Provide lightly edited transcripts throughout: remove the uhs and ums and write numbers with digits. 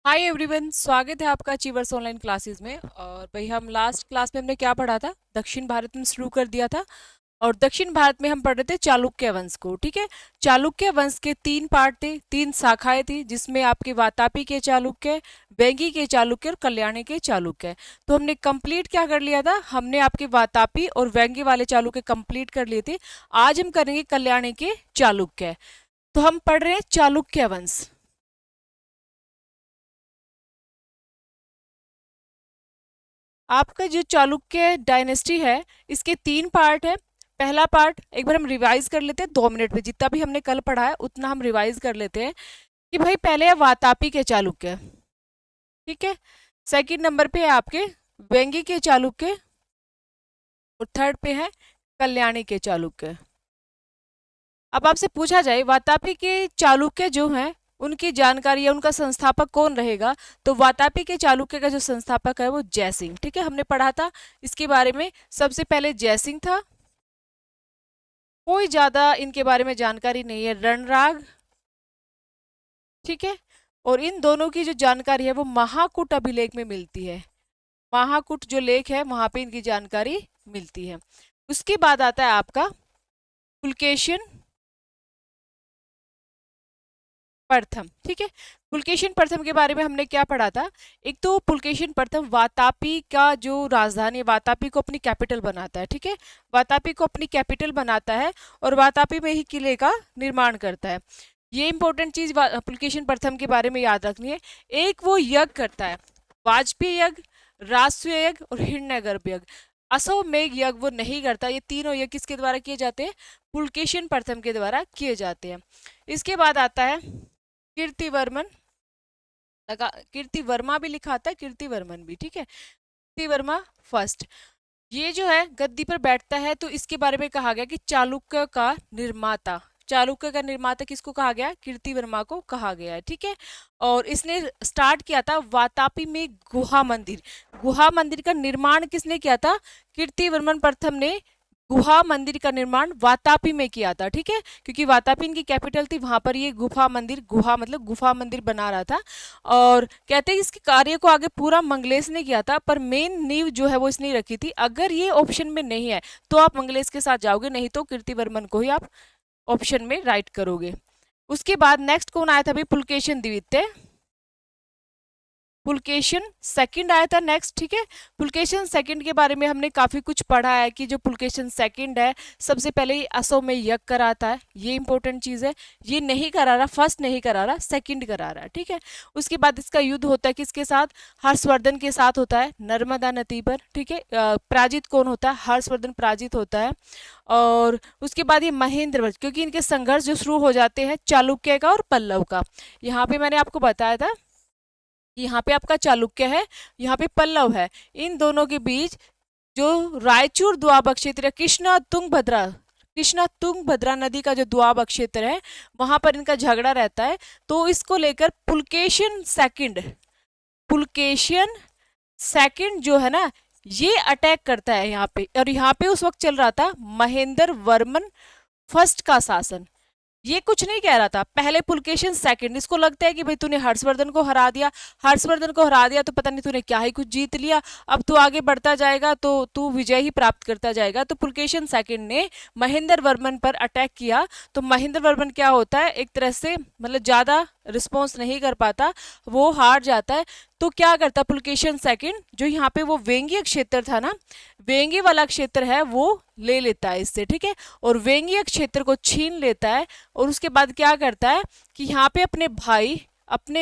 Hi everyone, स्वागत है आपका अचीवर्स ऑनलाइन क्लासेस में। और भाई हम लास्ट क्लास में हमने क्या पढ़ा था? दक्षिण भारत में शुरू कर दिया था। और दक्षिण भारत में हम पढ़ रहे थे चालुक्य वंश को। ठीक है, चालुक्य वंश के तीन पार्ट थे, तीन शाखाएं थी, जिसमें आपके वातापी के चालुक्य, वेंगी के चालुक्य और कल्याणी के चालुक्य। तो हमने कंप्लीट क्या कर लिया था? हमने आपके वातापी और वेंगी वाले चालुक्य कंप्लीट कर लिए थे। आज हम करेंगे कल्याणी के चालुक्य। तो हम पढ़ रहे हैं चालुक्य वंश। आपका जो चालुक्य डायनेस्टी है, इसके तीन पार्ट है। पहला पार्ट एक बार हम रिवाइज कर लेते हैं 2 मिनट में, जितना भी हमने कल पढ़ा है उतना हम रिवाइज कर लेते हैं। कि भाई पहले है वातापी के चालुक्य, ठीक है। सेकंड नंबर पे है आपके वेंगी के चालुक्य, और थर्ड पे है कल्याणी के चालुक्य। अब आपसे पूछा जाए वातापी के चालुक्य जो हैं उनकी जानकारी या उनका संस्थापक कौन रहेगा, तो वातापी के चालुक्य का जो संस्थापक है वो जयसिंह। ठीक है, हमने पढ़ा था इसके बारे में। सबसे पहले जयसिंह था, कोई ज्यादा इनके बारे में जानकारी नहीं है। रणराग, ठीक है। और इन दोनों की जो जानकारी है वो महाकूट अभिलेख में मिलती है। महाकूट जो लेख है वहां पे इनकी जानकारी मिलती है। उसके बाद आता है आपका पुलकेशिन प्रथम। ठीक है, पुलकेशिन प्रथम के बारे में हमने क्या पढ़ा था? एक तो पुलकेशिन प्रथम वातापी का जो राजधानी, वातापी को अपनी कैपिटल बनाता है। ठीक है, वातापी को अपनी कैपिटल बनाता है और वातापी में ही किले का निर्माण करता है। ये इंपॉर्टेंट चीज पुलकेशिन प्रथम के बारे में याद रखनी है। एक वो यज्ञ करता है, वाजपेयी यज्ञ, राजसूय यज्ञ और हिरण्यगर्भ यज्ञ। अश्वमेध यज्ञ वो नहीं करता। ये तीनों यज्ञ किसके द्वारा किए जाते हैं? पुलकेशिन प्रथम के द्वारा किए जाते हैं। इसके बाद आता है कीर्तिवर्मन, लगा कीर्ति वर्मा भी लिखा आता है, कीर्तिवर्मन भी। ठीक है, कीर्तिवर्मा फर्स्ट। ये जो है गद्दी पर बैठता है, तो इसके बारे में कहा गया कि चालुक्य का निर्माता। चालुक्य का निर्माता किसको कहा गया? कीर्तिवर्मा को कहा गया है। ठीक है, और इसने स्टार्ट किया था वातापी में गुहा मंदिर। गुहा मंदिर का निर्माण किसने किया था? कीर्तिवर्मन प्रथम ने गुहा मंदिर का निर्माण वातापी में किया था। ठीक है, क्योंकि वातापी इनकी कैपिटल थी, वहां पर ये गुफा मंदिर, गुहा मतलब गुफा मंदिर बना रहा था। और कहते हैं इसके कार्य को आगे पूरा मंगलेश ने किया था, पर मेन नींव जो है वो इसने रखी थी। अगर ये ऑप्शन में नहीं है तो आप मंगलेश के साथ जाओगे, नहीं तो कीर्तिवर्मन को ही आप ऑप्शन में राइट करोगे। उसके बाद नेक्स्ट कौन आया था भाई? पुलकेशिन द्वितीय, पुलकेशिन सेकंड आया था नेक्स्ट। ठीक है, पुलकेशिन सेकंड के बारे में हमने काफी कुछ पढ़ा है कि जो पुलकेशिन सेकंड है सबसे पहले ही अश्वमेध यज्ञ कराता है। ये इंपॉर्टेंट चीज है। ये नहीं करा रहा, फर्स्ट नहीं करा रहा, सेकंड करा रहा है। ठीक है, उसके बाद इसका युद्ध होता है किसके साथ? हर्षवर्धन के साथ होता है, नर्मदा नदी पर। ठीक है, पराजित कौन होता है? हर्षवर्धन पराजित होता है। और उसके बाद ये महेंद्र, क्योंकि इनके संघर्ष जो शुरू हो जाते हैं चालुक्य का और पल्लव का। यहाँ पे मैंने आपको बताया था, यहाँ पे आपका चालुक्य है, यहाँ पे पल्लव है। इन दोनों के बीच जो रायचूर दोआबा क्षेत्र है, कृष्णा तुंगभद्रा नदी का जो दोआबा क्षेत्र है, वहां पर इनका झगड़ा रहता है। तो इसको लेकर पुलकेशियन सेकंड जो है ना, ये अटैक करता है यहाँ पे। और यहाँ पे उस वक्त चल रहा था महेंद्र वर्मन फर्स्ट का शासन। ये कुछ नहीं कह रहा था, पहले पुलकेशिन सेकंड। इसको लगता है कि भाई तूने हर्षवर्धन को हरा दिया, हर्षवर्धन को हरा दिया तो पता नहीं तूने क्या ही कुछ जीत लिया, अब तू आगे बढ़ता जाएगा तो तू विजय ही प्राप्त करता जाएगा। तो पुलकेशिन सेकंड ने महेंद्र वर्मन पर अटैक किया। तो महेंद्र वर्मन क्या होता है, एक तरह से मतलब ज्यादा रिस्पॉन्स नहीं कर पाता, वो हार जाता है। तो क्या करता पुलकेशिन सेकंड, जो यहाँ पे वो वेंगी क्षेत्र था ना, वेंगी वाला क्षेत्र है वो ले लेता है इससे। ठीक है, और वेंगी क्षेत्र को छीन लेता है। और उसके बाद क्या करता है कि यहाँ पे अपने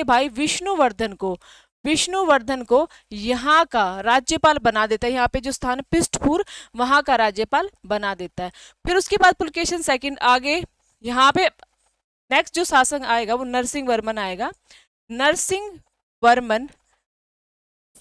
भाई विष्णुवर्धन को यहाँ का राज्यपाल बना देता है। यहाँ पे जो स्थान पृष्ठपुर, वहां का राज्यपाल बना देता है। फिर उसके बाद पुलकेशिन सेकंड आगे, यहाँ पे नेक्स्ट जो शासक आएगा वो नरसिंह वर्मन आएगा, नरसिंह वर्मन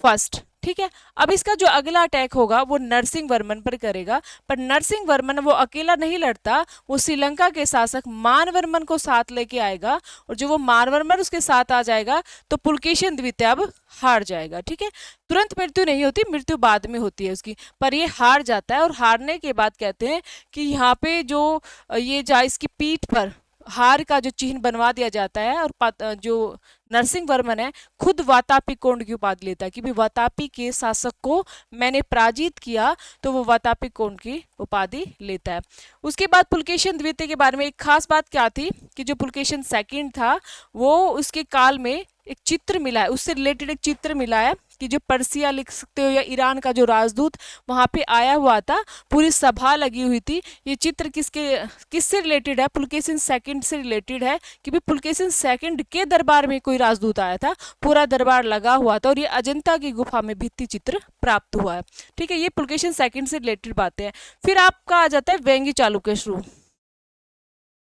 फर्स्ट। ठीक है, अब इसका जो अगला अटैक होगा वो नरसिंह वर्मन पर करेगा। पर नरसिंह वर्मन वो अकेला नहीं लड़ता, वो श्रीलंका के शासक मानवर्मन को साथ लेके आएगा। और जो वो मानवर्मन उसके साथ आ जाएगा तो पुलकेशिन द्वितीय अब हार जाएगा। ठीक है, तुरंत मृत्यु नहीं होती, मृत्यु बाद में होती है उसकी, पर ये हार जाता है। और हारने के बाद कहते हैं कि यहाँ पे जो ये जा इसकी पीठ पर हार का जो चिन्ह बनवा दिया जाता है, और जो नरसिंह वर्मन है खुद वातापी कोंड की उपाधि लेता है कि भाई वातापी के शासक को मैंने पराजित किया, तो वो वातापी कोंड की उपाधि लेता है। उसके बाद पुलकेशिन द्वितीय के बारे में एक खास बात क्या थी कि जो पुलकेशिन सेकंड था वो उसके काल में एक चित्र मिला है, उससे रिलेटेड एक चित्र मिला है कि जो पर्सिया लिख सकते हो या ईरान का जो राजदूत वहां पे आया हुआ था, पूरी सभा लगी हुई थी। ये चित्र किससे रिलेटेड है? पुलकेशिन सेकंड से रिलेटेड है कि भाई पुलकेशिन सेकंड के दरबार में कोई राजदूत आया था, पूरा दरबार लगा हुआ था, और ये अजंता की गुफा में भित्ति चित्र प्राप्त हुआ है। ठीक है, ये पुलकेशिन सेकंड से रिलेटेड बातें हैं। फिर आपका आ जाता है वेंगी चालुक्य शुरू।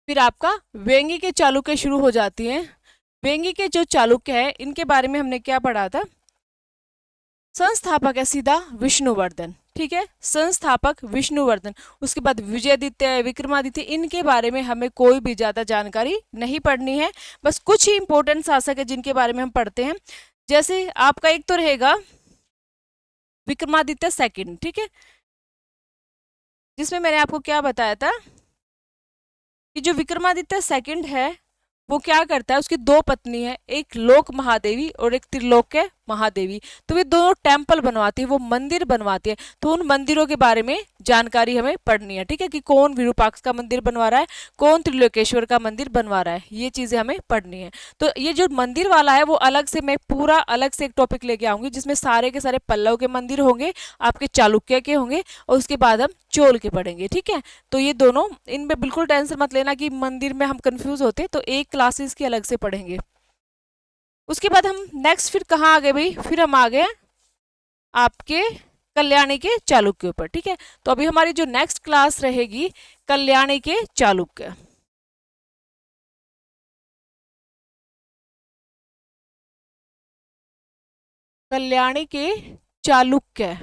फिर आपका वेंगी के चालुक्य शुरू हो जाती है। वेंगी के जो चालुक्य है इनके बारे में हमने क्या पढ़ा था? संस्थापक है सीधा विष्णुवर्धन। ठीक है, संस्थापक विष्णुवर्धन। उसके बाद विजयादित्य, विक्रमादित्य, इनके बारे में हमें कोई भी ज्यादा जानकारी नहीं पढ़नी है, बस कुछ ही इंपॉर्टेंट शासक है जिनके बारे में हम पढ़ते हैं। जैसे आपका एक तो रहेगा विक्रमादित्य सेकंड, ठीक है, जिसमें मैंने आपको क्या बताया था कि जो विक्रमादित्य सेकंड है वो क्या करता है, उसकी दो पत्नी है, एक लोक महादेवी और एक त्रिलोक्य महादेवी। तो वे दोनों टेम्पल बनवाती है, वो मंदिर बनवाती है। तो उन मंदिरों के बारे में जानकारी हमें पढ़नी है। ठीक है, कि कौन विरूपाक्ष का मंदिर बनवा रहा है, कौन त्रिलोकेश्वर का मंदिर बनवा रहा है, ये चीजें हमें पढ़नी है। तो ये जो मंदिर वाला है वो अलग से, मैं पूरा अलग से एक टॉपिक लेके आऊंगी जिसमें सारे के सारे पल्लव के मंदिर होंगे, आपके चालुक्य के होंगे, और उसके बाद हम चोल के पढ़ेंगे। ठीक है, तो ये दोनों, इनमें बिल्कुल टेंशन मत लेना कि मंदिर में हम कंफ्यूज होते, तो एक क्लासेस की अलग से पढ़ेंगे। उसके बाद हम नेक्स्ट फिर कहाँ आ गए भाई? फिर हम आ गए आपके कल्याणी के चालुक्य ऊपर। ठीक है, तो अभी हमारी जो नेक्स्ट क्लास रहेगी कल्याणी के चालुक्य। कल्याणी के चालुक्य।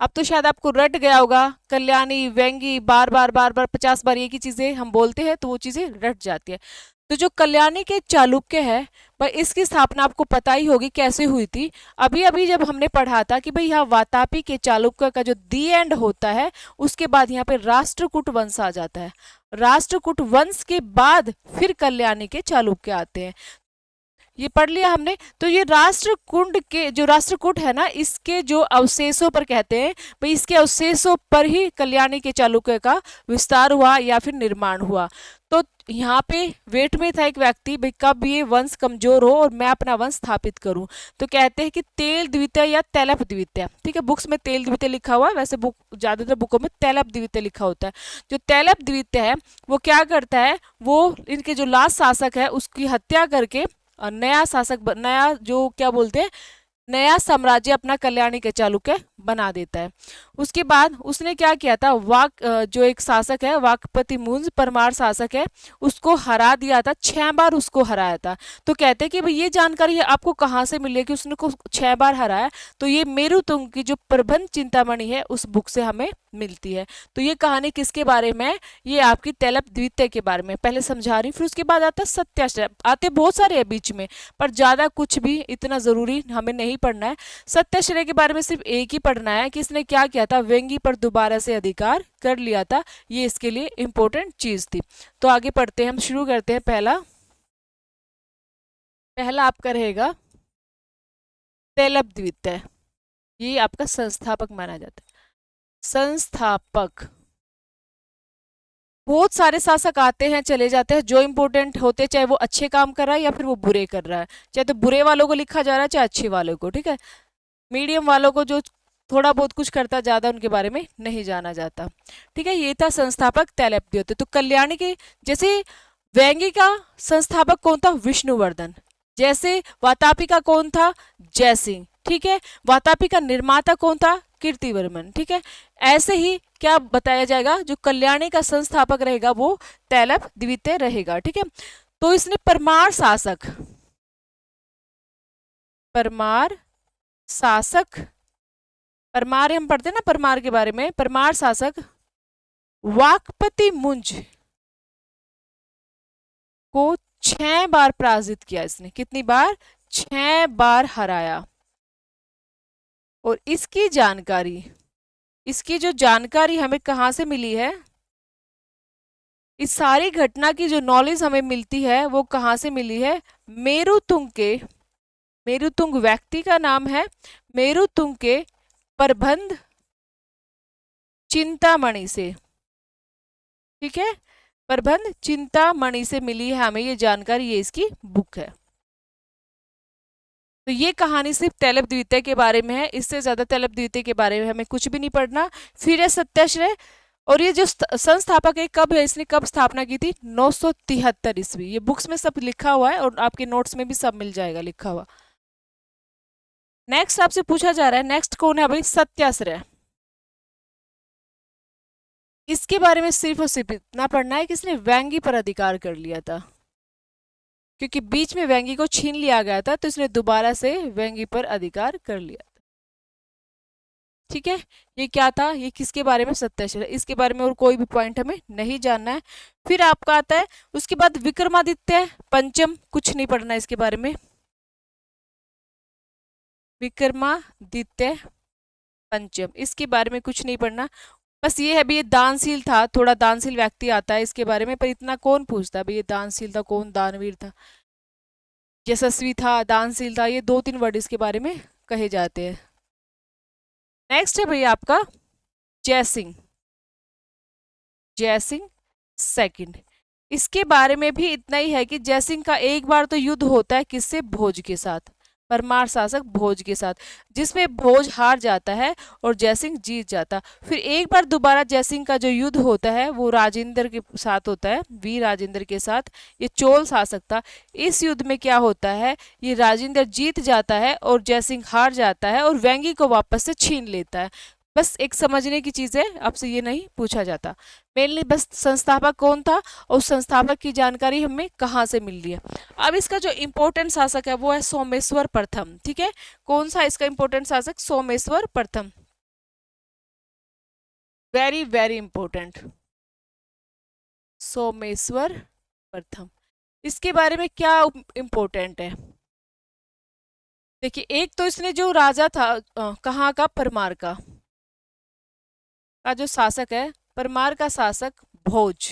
अब तो शायद आपको रट गया होगा, कल्याणी, वेंगी, बार बार बार बार 50 बार एक ही चीजें हम बोलते हैं तो वो चीजें रट जाती है। तो जो कल्याणी के चालुक्य है भाई, इसकी स्थापना आपको पता ही होगी कैसे हुई थी। अभी अभी जब हमने पढ़ा था कि भाई यहाँ वातापी के चालुक्य का जो दी एंड होता है, उसके बाद यहाँ पे राष्ट्रकूट वंश आ जाता है। राष्ट्रकूट वंश के बाद फिर कल्याणी के चालुक्य आते हैं। ये पढ़ लिया हमने। तो ये राष्ट्रकूट के जो राष्ट्रकूट है ना, इसके जो अवशेषों पर कहते हैं भाई, इसके अवशेषों पर ही कल्याणी के चालुक्य का विस्तार हुआ या फिर निर्माण हुआ। तो यहाँ पे वेट में था एक व्यक्ति, भाई कब ये वंश कमजोर हो और मैं अपना वंश स्थापित करूं, तो कहते हैं कि तेल द्वितीय या तैलप द्वितीय। ठीक है, बुक्स में तेल द्वितीय लिखा हुआ है, वैसे बुक ज्यादातर बुकों में तैलप द्वितीय लिखा होता है। जो तैलप द्वितीय है वो क्या करता है, वो इनके जो लास्ट शासक है उसकी हत्या करके नया शासक, नया जो क्या बोलते हैं, नया साम्राज्य अपना कल्याणी के चालुक्य बना देता है। उसके बाद उसने क्या किया था, जो एक शासक है वाकपति मुंज, परमार शासक है, उसको हरा दिया था, 6 बार उसको हराया था। तो कहते हैं कि भाई ये जानकारी है आपको कहाँ से मिली है कि उसने को 6 बार हराया, तो ये मेरुतुंग की जो प्रबंध चिंतामणि है उस बुक से हमें मिलती है। तो ये कहानी किसके बारे में है? ये आपकी तैलप द्वितीय के बारे में पहले समझा रही। फिर उसके बाद आता है सत्याश्रय, आते बहुत सारे है बीच में, पर ज्यादा कुछ भी इतना जरूरी हमें नहीं पढ़ना है। सत्याश्रय के बारे में सिर्फ एक ही पढ़ना है कि इसने क्या किया था, वेंगी पर दोबारा से अधिकार कर लिया था, ये इसके लिए इंपॉर्टेंट चीज थी। तो आगे पढ़ते हैं, हम शुरू करते हैं। पहला आपका रहेगा तैलप द्वितीय, ये आपका संस्थापक माना जाता है। संस्थापक, बहुत सारे शासक आते हैं चले जाते हैं, जो इंपॉर्टेंट होते चाहे वो अच्छे काम कर रहा है या फिर वो बुरे कर रहा है, चाहे तो बुरे वालों को लिखा जा रहा है चाहे अच्छे वालों को। ठीक है, मीडियम वालों को जो थोड़ा बहुत कुछ करता, ज्यादा उनके बारे में नहीं जाना जाता। ठीक है, ये था संस्थापक तैलप द्वितीय। तो कल्याणी के, जैसे वेंगी का संस्थापक कौन था, विष्णुवर्धन। जैसे वातापी का कौन था, जयसिंह। ठीक है, वातापी का निर्माता कौन था, कीर्तिवर्मन। ठीक है, ऐसे ही क्या बताया जाएगा, जो कल्याणी का संस्थापक रहेगा वो तैलप द्वितीय रहेगा। ठीक है, तो इसने परमार शासक, परमार शासक, परमार हम पढ़ते हैं ना परमार के बारे में, परमार शासक वाकपति मुंज को 6 बार पराजित किया। इसने कितनी बार, 6 बार हराया। और इसकी जानकारी, इसकी जो जानकारी हमें कहां से मिली है, इस सारी घटना की जो नॉलेज हमें मिलती है वो कहाँ से मिली है? मेरुतुंग के, मेरुतुंग व्यक्ति का नाम है, मेरुतुंग के प्रबंध चिंतामणि से, ठीक है, प्रबंध चिंतामणि से मिली है हमें ये जानकारी, ये इसकी बुक है। तो ये कहानी सिर्फ तैलप द्वितीय के बारे में है, इससे ज्यादा तैलप द्वितीय के बारे में हमें कुछ भी नहीं पढ़ना। फिर है सत्याश्रय, और ये जो संस्थापक है कब है, इसने कब स्थापना की थी? 973 ईस्वी। ये बुक्स में सब लिखा हुआ है और आपके नोट्स में भी सब मिल जाएगा लिखा हुआ। नेक्स्ट आपसे पूछा जा रहा है, नेक्स्ट कौन है भाई? सत्याश्रय। इसके बारे में सिर्फ और सिर्फ इतना पढ़ना है कि इसने वेंगी पर अधिकार कर लिया था, क्योंकि बीच में वेंगी को छीन लिया गया था, तो इसने दोबारा से वेंगी पर अधिकार कर लिया था। ठीक है, ये क्या था? ये किसके बारे में? सत्याश्रय। इसके बारे में और कोई भी पॉइंट हमें नहीं जानना है। फिर आपका आता है उसके बाद विक्रमादित्य पंचम, कुछ नहीं पढ़ना है इसके बारे में। विक्रमादित्य पंचम, इसके बारे में कुछ नहीं पढ़ना। बस ये है भी, ये दानशील था, थोड़ा दानशील व्यक्ति आता है इसके बारे में, पर इतना कौन पूछता है भाई ये दानशील था, कौन दानवीर था, यशस्वी था, दानशील था, ये 2-3 वर्ड इसके बारे में कहे जाते हैं। नेक्स्ट है भैया आपका जयसिंह, जयसिंह सेकंड। इसके बारे में भी इतना ही है कि जयसिंह का एक बार तो युद्ध होता है किससे? भोज के साथ, परमार शासक भोज के साथ, जिसमें भोज हार जाता है और जयसिंह जीत जाता। फिर एक बार दोबारा जयसिंह का जो युद्ध होता है वो राजेंद्र के साथ होता है, वीर राजेंद्र के साथ, ये चोल शासक था। इस युद्ध में क्या होता है, ये राजेंद्र जीत जाता है और जयसिंह हार जाता है और वेंगी को वापस से छीन लेता है। बस एक समझने की चीज है, आपसे ये नहीं पूछा जाता। मेनली बस संस्थापक कौन था और संस्थापक की जानकारी हमें कहाँ से मिल रही है। अब इसका जो इम्पोर्टेंट शासक है वो है सोमेश्वर प्रथम। ठीक है, कौन सा इसका इम्पोर्टेंट शासक? सोमेश्वर प्रथम, वेरी वेरी इंपॉर्टेंट, सोमेश्वर प्रथम। इसके बारे में क्या इम्पोर्टेंट है? देखिए, एक तो इसने जो राजा था कहाँ का? परमार का जो शासक है, परमार का शासक भोज,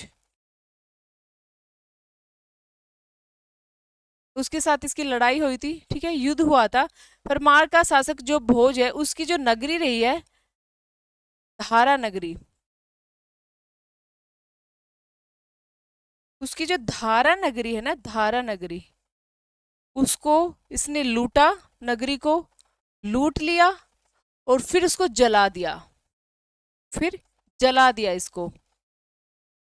उसके साथ इसकी लड़ाई हुई थी। ठीक है, युद्ध हुआ था। परमार का शासक जो भोज है उसकी जो नगरी रही है धारा नगरी, उसकी जो धारा नगरी है ना, धारा नगरी, उसको इसने लूटा, नगरी को लूट लिया और फिर उसको जला दिया, फिर जला दिया इसको।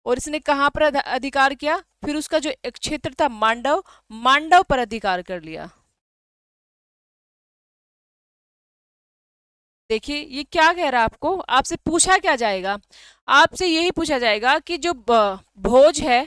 और इसने कहाँ पर अधिकार किया? फिर उसका जो एक क्षेत्र था मांडव, मांडव पर अधिकार कर लिया। देखिए ये क्या कह रहा है आपको, आपसे पूछा क्या जाएगा? आपसे यही पूछा जाएगा कि जो भोज है,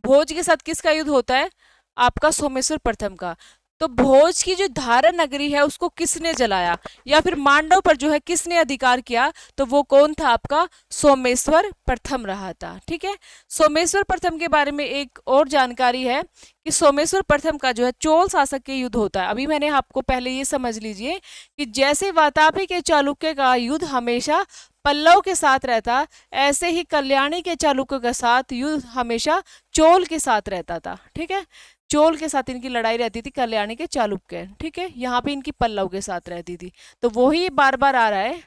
भोज के साथ किसका युद्ध होता है? आपका सोमेश्वर प्रथम का। तो भोज की जो धारा नगरी है उसको किसने जलाया, या फिर मांडव पर जो है किसने अधिकार किया? तो वो कौन था? आपका सोमेश्वर प्रथम रहा था। ठीक है, सोमेश्वर प्रथम के बारे में एक और जानकारी है कि सोमेश्वर प्रथम का जो है चोल शासक के युद्ध होता है। अभी मैंने आपको पहले ये समझ लीजिए कि जैसे वातापी के चालुक्य का युद्ध हमेशा पल्लव के साथ रहता, ऐसे ही कल्याणी के चालुक्य के साथ युद्ध हमेशा चोल के साथ रहता था। ठीक है, चोल के साथ इनकी लड़ाई रहती थी, कल्याणी के चालुक्य। ठीक है, यहाँ पे इनकी पल्लव के साथ रहती थी। तो वही बार बार आ रहा है,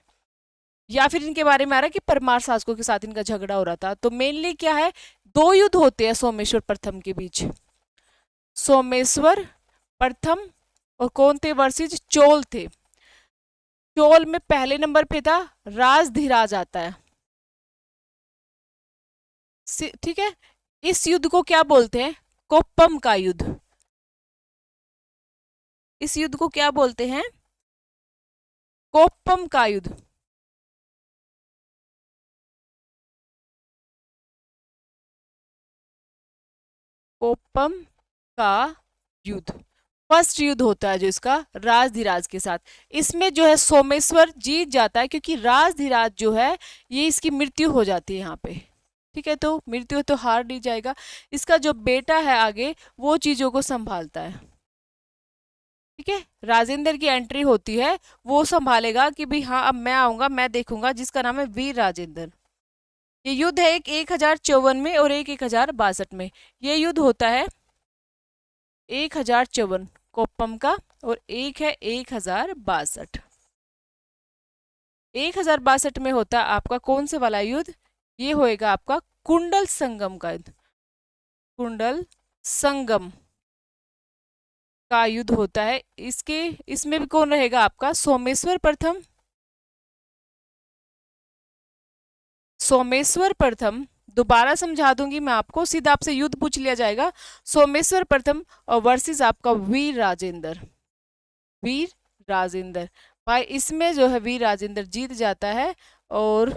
या फिर इनके बारे में आ रहा है कि परमार शासकों के साथ इनका झगड़ा हो रहा था। तो मेनली क्या है, 2 युद्ध होते हैं सोमेश्वर प्रथम के बीच, सोमेश्वर प्रथम और कौन थे? वर्सेस चोल थे। चोल में पहले नंबर पे था राजधिराज आता है। ठीक है, इस युद्ध को क्या बोलते हैं? कोप्पम का युद्ध। इस युद्ध को क्या बोलते हैं? कोप्पम का युद्ध। कोप्पम का युद्ध फर्स्ट युद्ध होता है जो इसका राजधिराज के साथ। इसमें जो है सोमेश्वर जीत जाता है, क्योंकि राजधिराज जो है ये इसकी मृत्यु हो जाती है यहाँ पे। ठीक है, तो मृत्यु तो हार नहीं जाएगा, इसका जो बेटा है आगे वो चीजों को संभालता है। ठीक है, राजेंद्र की एंट्री होती है, वो संभालेगा कि भाई हाँ अब मैं आऊंगा, मैं देखूंगा, जिसका नाम है वीर राजेंद्र। ये युद्ध है एक 1054 में और एक 1062 में। ये युद्ध होता है 1054 कोप्पम का, और एक है 1062। 1062 में होता है आपका कौन से वाला युद्ध? ये होएगा आपका कुंडल संगम का युद्ध। कुंडल संगम का युद्ध होता है। इसके इसमें भी कौन रहेगा आपका? सोमेश्वर प्रथम। सोमेश्वर प्रथम, दोबारा समझा दूंगी मैं आपको, सीधा आपसे युद्ध पूछ लिया जाएगा। सोमेश्वर प्रथम और वर्सेस आपका वीर राजेंद्र। वीर राजेंद्र भाई, इसमें जो है वीर राजेंद्र जीत जाता है और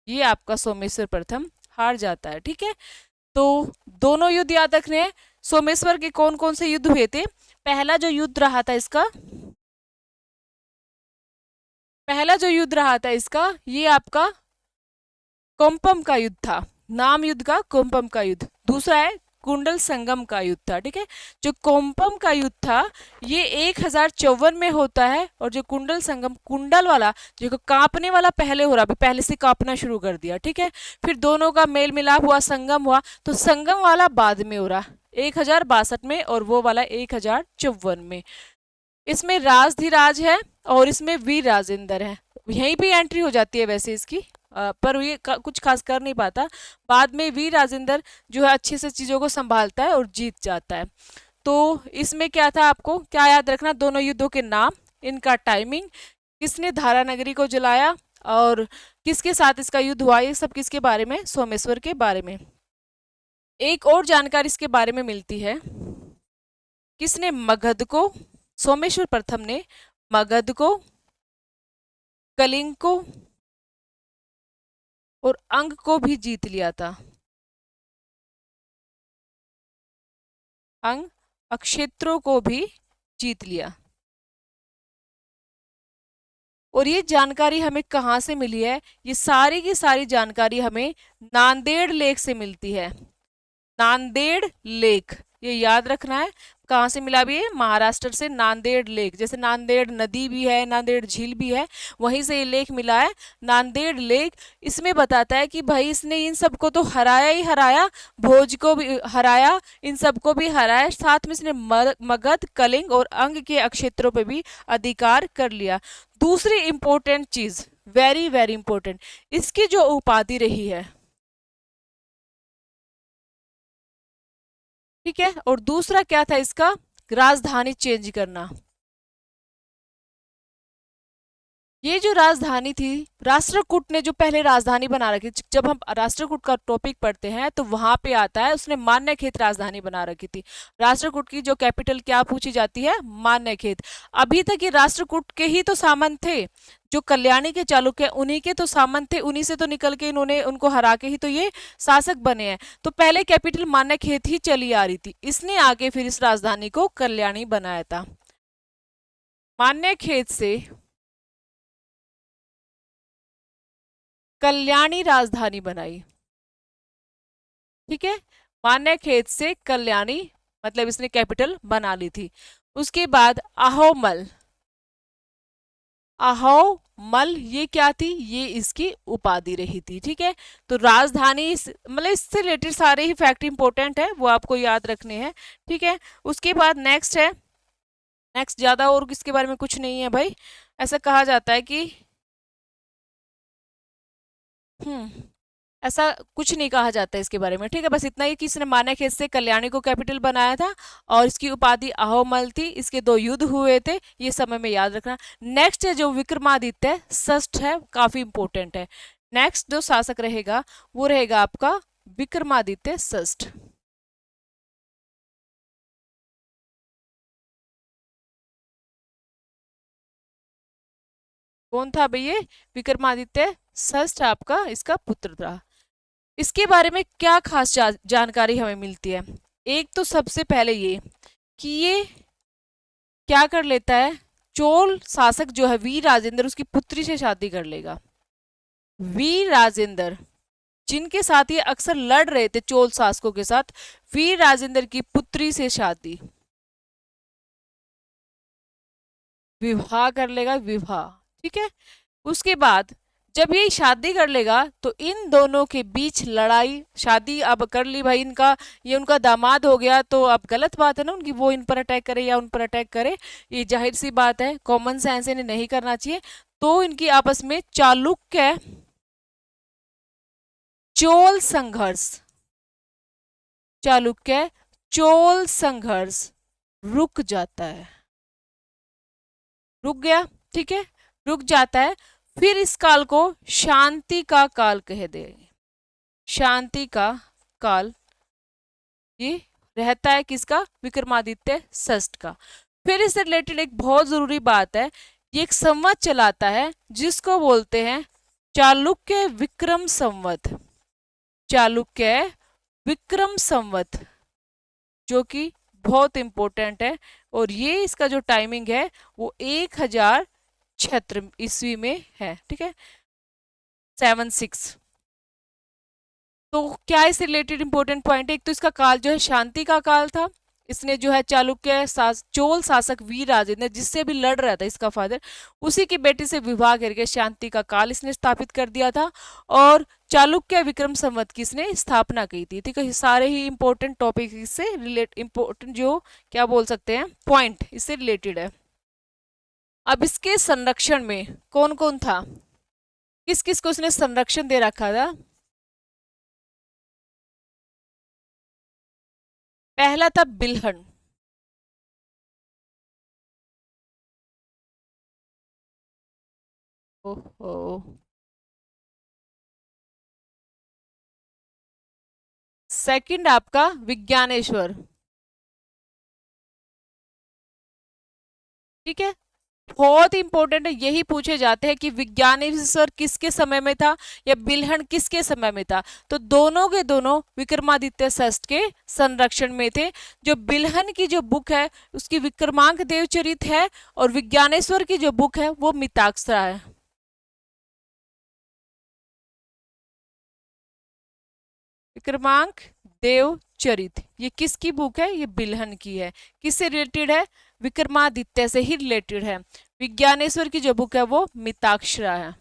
ये आपका सोमेश्वर प्रथम हार जाता है। ठीक है, तो दोनों युद्ध याद रखने हैं। सोमेश्वर के कौन कौन से युद्ध हुए थे? पहला जो युद्ध रहा था इसका, पहला जो युद्ध रहा था इसका, ये आपका कोम्पम का युद्ध था। नाम युद्ध का कोम्पम का युद्ध। दूसरा है कुंडल संगम का युद्ध था। ठीक है, जो कोम्पम का युद्ध था ये 1054 में होता है, और जो कुंडल संगम, कुंडल वाला जो कांपने वाला पहले हो रहा, अभी पहले से कांपना शुरू कर दिया। ठीक है, फिर दोनों का मेल मिलाप हुआ, संगम हुआ, तो संगम वाला बाद में हो रहा 1062 में, और वो वाला 1054 में। इसमें राजधिराज है और इसमें वीर राजेंद्र है। यहीं भी एंट्री हो जाती है वैसे इसकी, पर ये कुछ खास कर नहीं पाता। बाद में वीर राजेंद्र जो है अच्छे से चीज़ों को संभालता है और जीत जाता है। तो इसमें क्या था, आपको क्या याद रखना? दोनों युद्धों के नाम, इनका टाइमिंग, किसने धारा नगरी को जलाया और किसके साथ इसका युद्ध हुआ, ये सब किसके बारे में? सोमेश्वर के बारे में। एक और जानकारी इसके बारे में मिलती है, किसने मगध को, सोमेश्वर प्रथम ने मगध को, कलिंग को और अंग को भी जीत लिया था। अंग अक्षेत्रों को भी जीत लिया। और ये जानकारी हमें कहाँ से मिली है? ये सारी की सारी जानकारी हमें नांदेड़ लेक से मिलती है। नांदेड़ लेक, ये याद रखना है। कहाँ से मिला भी है? महाराष्ट्र से नांदेड़ लेक। जैसे नांदेड़ नदी भी है, नांदेड़ झील भी है, वहीं से ये लेक मिला है, नांदेड़ लेक। इसमें बताता है कि भाई इसने इन सबको तो हराया ही हराया, भोज को भी हराया, इन सबको भी हराया, साथ में इसने मगध, कलिंग और अंग के अक्षेत्रों पे भी अधिकार कर लिया। दूसरी इंपॉर्टेंट चीज, वेरी वेरी इंपॉर्टेंट, इसकी जो उपाधि रही है, ठीक है, और दूसरा क्या था इसका? राजधानी चेंज करना। ये जो राजधानी थी, राष्ट्रकूट ने जो पहले राजधानी बना रखी, जब हम राष्ट्रकूट का टॉपिक पढ़ते हैं तो वहां पे आता है उसने मान्यखेत राजधानी बना रखी थी। राष्ट्रकूट की जो कैपिटल क्या पूछी जाती है? मान्यखेत। अभी तक ये राष्ट्रकूट के ही तो सामंत थे, जो कल्याणी के चालुक्य उन्हीं के तो सामंत थे, उन्हीं से तो निकल के इन्होंने उनको हरा के ही तो ये शासक बने हैं। तो पहले कैपिटल मान्यखेत ही चली आ रही थी, इसने आगे फिर इस राजधानी को कल्याणी बनाया था। मान्यखेत से कल्याणी राजधानी बनाई। ठीक है, मान्यखेत से कल्याणी, मतलब इसने कैपिटल बना ली थी। उसके बाद अहोमल, अहोमल ये क्या थी? ये इसकी उपाधि रही थी। ठीक है, तो राजधानी मतलब इससे रिलेटेड सारे ही फैक्ट इंपॉर्टेंट है, वो आपको याद रखने हैं। ठीक है, उसके बाद नेक्स्ट है, नेक्स्ट ज्यादा और इसके बारे में कुछ नहीं है भाई। ऐसा कहा जाता है कि ऐसा कुछ नहीं कहा जाता इसके बारे में। ठीक है, बस इतना ही कि इसने मान्यखेत से कल्याणी को कैपिटल बनाया था और इसकी उपाधि अहोमल थी। इसके 2 युद्ध हुए थे, ये समय में याद रखना। नेक्स्ट है जो विक्रमादित्य षष्ठ है, काफी इंपॉर्टेंट है। नेक्स्ट जो शासक रहेगा वो रहेगा आपका विक्रमादित्य षष्ठ। कौन था भैया? विक्रमादित्य षष्ठ आपका इसका पुत्र था। इसके बारे में क्या खास जानकारी हमें मिलती है? एक तो सबसे पहले ये कि ये क्या कर लेता है, चोल शासक जो है वीर राजेंद्र, उसकी पुत्री से शादी कर लेगा। वीर राजेंद्र जिनके साथ ये अक्सर लड़ रहे थे चोल शासकों के साथ, वीर राजेंद्र की पुत्री से शादी, विवाह कर लेगा, विवाह। ठीक है, उसके बाद जब ये शादी कर लेगा तो इन दोनों के बीच लड़ाई, शादी अब कर ली भाई इनका, ये उनका दामाद हो गया, तो अब गलत बात है ना उनकी, वो इन पर अटैक करे या उन पर अटैक करे, ये जाहिर सी बात है, कॉमन सेंस इन्हें नहीं करना चाहिए। तो इनकी आपस में चालुक्य चोल संघर्ष, चालुक्य चोल संघर्ष रुक जाता है, रुक गया, ठीक है, रुक जाता है। फिर इस काल को शांति का काल कह दे, शांति का काल ये रहता है किसका, विक्रमादित्य षष्ठ का। फिर इससे रिलेटेड एक बहुत जरूरी बात है, ये एक संवत चलाता है जिसको बोलते हैं चालुक्य विक्रम संवत, चालुक्य विक्रम संवत, जो कि बहुत इंपॉर्टेंट है। और ये इसका जो टाइमिंग है वो 1076 ईस्वी में है, ठीक है, 76। तो क्या इससे रिलेटेड इंपॉर्टेंट पॉइंट है, एक तो इसका काल जो है शांति का काल था, इसने जो है चालुक्य चोल शासक वीर राजेंद्र जिससे भी लड़ रहा था इसका फादर, उसी की बेटी से विवाह करके शांति का काल इसने स्थापित कर दिया था। और चालुक्य विक्रम संवत की इसने स्थापना की थी, ठीक है। सारे ही इंपॉर्टेंट टॉपिक इससे रिलेट, इंपॉर्टेंट जो क्या बोल सकते हैं पॉइंट इससे रिलेटेड है। अब इसके संरक्षण में कौन कौन था, किस किस को इसने संरक्षण दे रखा था। पहला था बिल्हन, ओहो, सेकंड आपका विज्ञानेश्वर, ठीक है, बहुत इंपॉर्टेंट है, यही पूछे जाते हैं कि विज्ञानेश्वर किसके समय में था या बिल्हन किसके समय में था। तो दोनों के दोनों विक्रमादित्य षष्ठ के संरक्षण में थे। जो बिल्हन की जो बुक है उसकी विक्रमांक देवचरित है, और विज्ञानेश्वर की जो बुक है वो मिताक्षरा है। विक्रमांक देवचरित ये किसकी बुक है, ये बिल्हन की है। किससे रिलेटेड है, विक्रमादित्य से ही रिलेटेड है। विज्ञानेश्वर की जो बुक है वो मिताक्षरा है।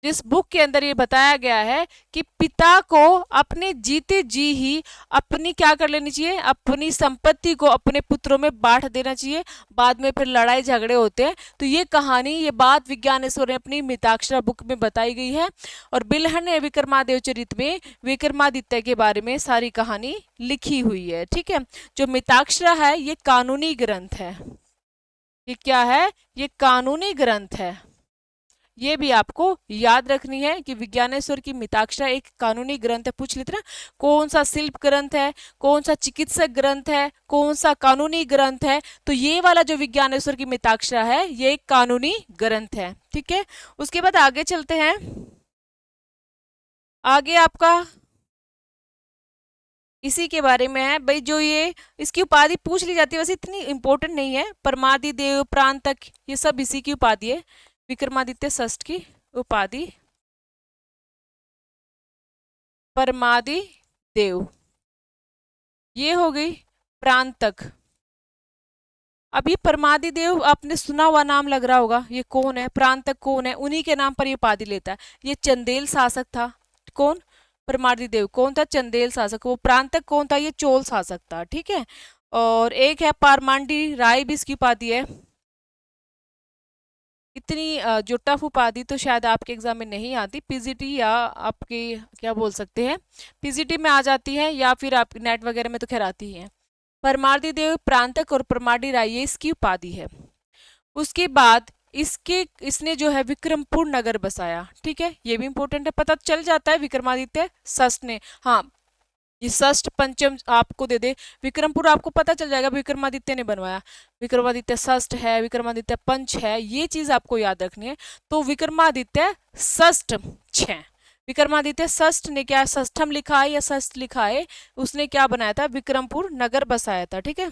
जिस बुक के अंदर ये बताया गया है कि पिता को अपने जीते जी ही अपनी क्या कर लेनी चाहिए, अपनी संपत्ति को अपने पुत्रों में बांट देना चाहिए, बाद में फिर लड़ाई झगड़े होते हैं। तो ये कहानी, ये बात विज्ञानेश्वर ने अपनी मिताक्षरा बुक में बताई गई है। और बिल्हन ने विक्रमादेव चरित में विक्रमादित्य के बारे में सारी कहानी लिखी हुई है, ठीक है। जो मिताक्षरा है ये कानूनी ग्रंथ है, ये क्या है, ये कानूनी ग्रंथ है। ये भी आपको याद रखनी है कि विज्ञानेश्वर की मिताक्षरा एक कानूनी ग्रंथ है। पूछ लेते ना कौन सा शिल्प ग्रंथ है, कौन सा चिकित्सक ग्रंथ है, कौन सा कानूनी ग्रंथ है, तो ये वाला जो विज्ञानेश्वर की मिताक्षरा है ये एक कानूनी ग्रंथ है, ठीक है। उसके बाद आगे चलते हैं। आगे आपका इसी के बारे में है भाई, जो ये इसकी उपाधि पूछ ली जाती है, वैसे इतनी इंपॉर्टेंट नहीं है। परमादि देव, प्रांतक, ये सब इसी की उपाधि है, विक्रमादित्य षष्ठ की उपाधि परमादि देव। ये हो गई प्रांतक। अब ये परमादि देव आपने सुना हुआ नाम लग रहा होगा, ये कौन है, प्रांतक कौन है, उन्हीं के नाम पर ये उपाधि लेता है। ये चंदेल शासक था, कौन, परमादि देव कौन था, चंदेल शासक। वो प्रांतक कौन था, ये चोल शासक था, ठीक है। और एक है पारमांडी राय भी इसकी उपाधि है। इतनी जो टफ उपाधि तो शायद आपके एग्जाम में नहीं आती, पीजीटी या आपके क्या बोल सकते हैं पीजीटी में आ जाती है, या फिर आप नेट वगैरह में तो खैर आती ही है। परमार्दी देव, प्रांतक और परमार्दी राय ये इसकी उपाधि है। उसके बाद इसके इसने जो है विक्रमपुर नगर बसाया, ठीक है, ये भी इंपॉर्टेंट है, पता चल जाता है विक्रमादित्य षष्ठ ने। हाँ, ये षष्ठ पंचम आपको दे दे, विक्रमपुर आपको पता चल जाएगा विक्रमादित्य ने बनवाया। विक्रमादित्य षष्ठ है, विक्रमादित्य पंच है, ये चीज आपको याद रखनी है। तो विक्रमादित्य षष्ठ 6, विक्रमादित्य षष्ठ ने क्या षष्ठम लिखा है या षष्ठ लिखा है, उसने क्या बनाया था, विक्रमपुर नगर बसाया था, ठीक है।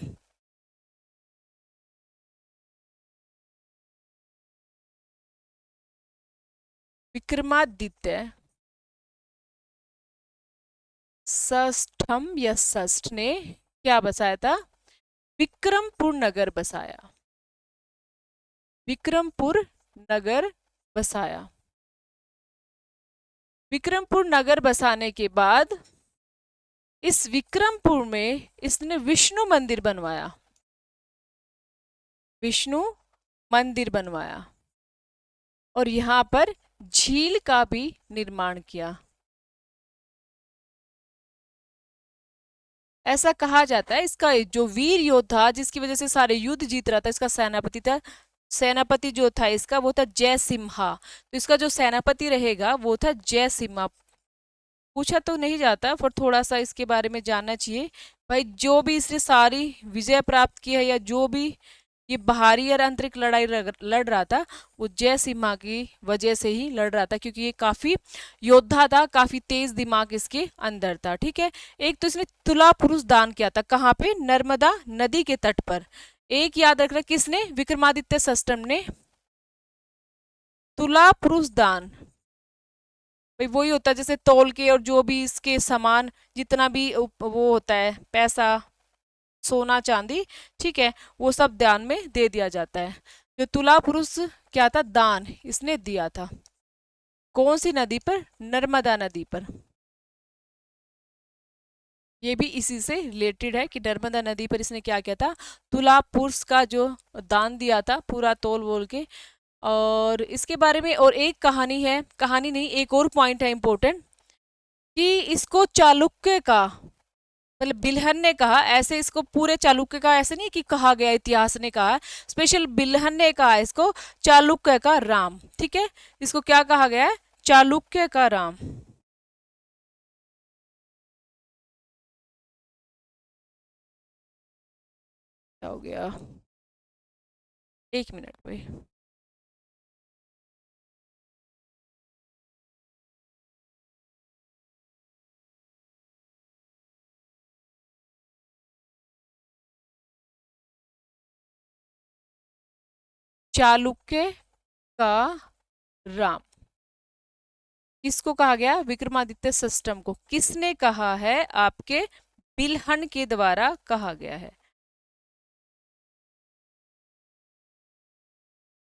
विक्रमादित्य षष्ठम या षष्ठ ने क्या बसाया था, विक्रमपुर नगर बसाया, विक्रमपुर नगर बसाया। विक्रमपुर नगर बसाने के बाद इस विक्रमपुर में इसने विष्णु मंदिर बनवाया, विष्णु मंदिर बनवाया, और यहां पर झील का भी निर्माण किया। ऐसा कहा जाता है इसका जो वीर योद्धा जिसकी वजह से सारे युद्ध जीत रहा था, इसका सेनापति था, सेनापति जो था इसका वो था जय सिम्हा। तो इसका जो सेनापति रहेगा वो था जय सिम्हा। पूछा तो नहीं जाता पर थोड़ा सा इसके बारे में जानना चाहिए। भाई जो भी इसने सारी विजय प्राप्त की है या जो भी ये बाहरी और आंतरिक लड़ाई लड़ रहा था वो जय सिम्हा की वजह से ही लड़ रहा था, क्योंकि ये काफी योद्धा था, काफी तेज दिमाग इसके अंदर था। ठीक है, एक तो इसने तुला पुरुष दान किया था, कहाँ पे? नर्मदा नदी के तट पर। एक याद रखना, किसने? विक्रमादित्य षष्टम ने तुला पुरुष दान। भाई वही होता है जैसे तौल के और जो भी इसके सामान जितना भी वो होता है, पैसा, सोना चांदी, ठीक है, वो सब दान में दे दिया जाता है। जो तुला पुरुष क्या था? दान इसने दिया था। कौन सी नदी पर? नर्मदा नदी पर। ये भी इसी से रिलेटेड है कि नर्मदा नदी पर इसने क्या किया था? तुला पुरुष का जो दान दिया था पूरा तौल बोल के। और इसके बारे में और एक कहानी है, कहानी नहीं, एक और पॉइंट है इंपॉर्टेंट, कि इसको चालुक्य का, मतलब बिल्हन ने कहा, ऐसे इसको पूरे चालुक्य का ऐसे नहीं कि कहा गया, इतिहास ने कहा, स्पेशल बिल्हन ने कहा इसको चालुक्य का राम। ठीक है, इसको क्या कहा गया है? चालुक्य का राम। क्या हो गया? एक मिनट भाई। चालुक्य का राम किसको कहा गया? विक्रमादित्य षष्टम को। किसने कहा है? आपके बिल्हन के द्वारा कहा गया है,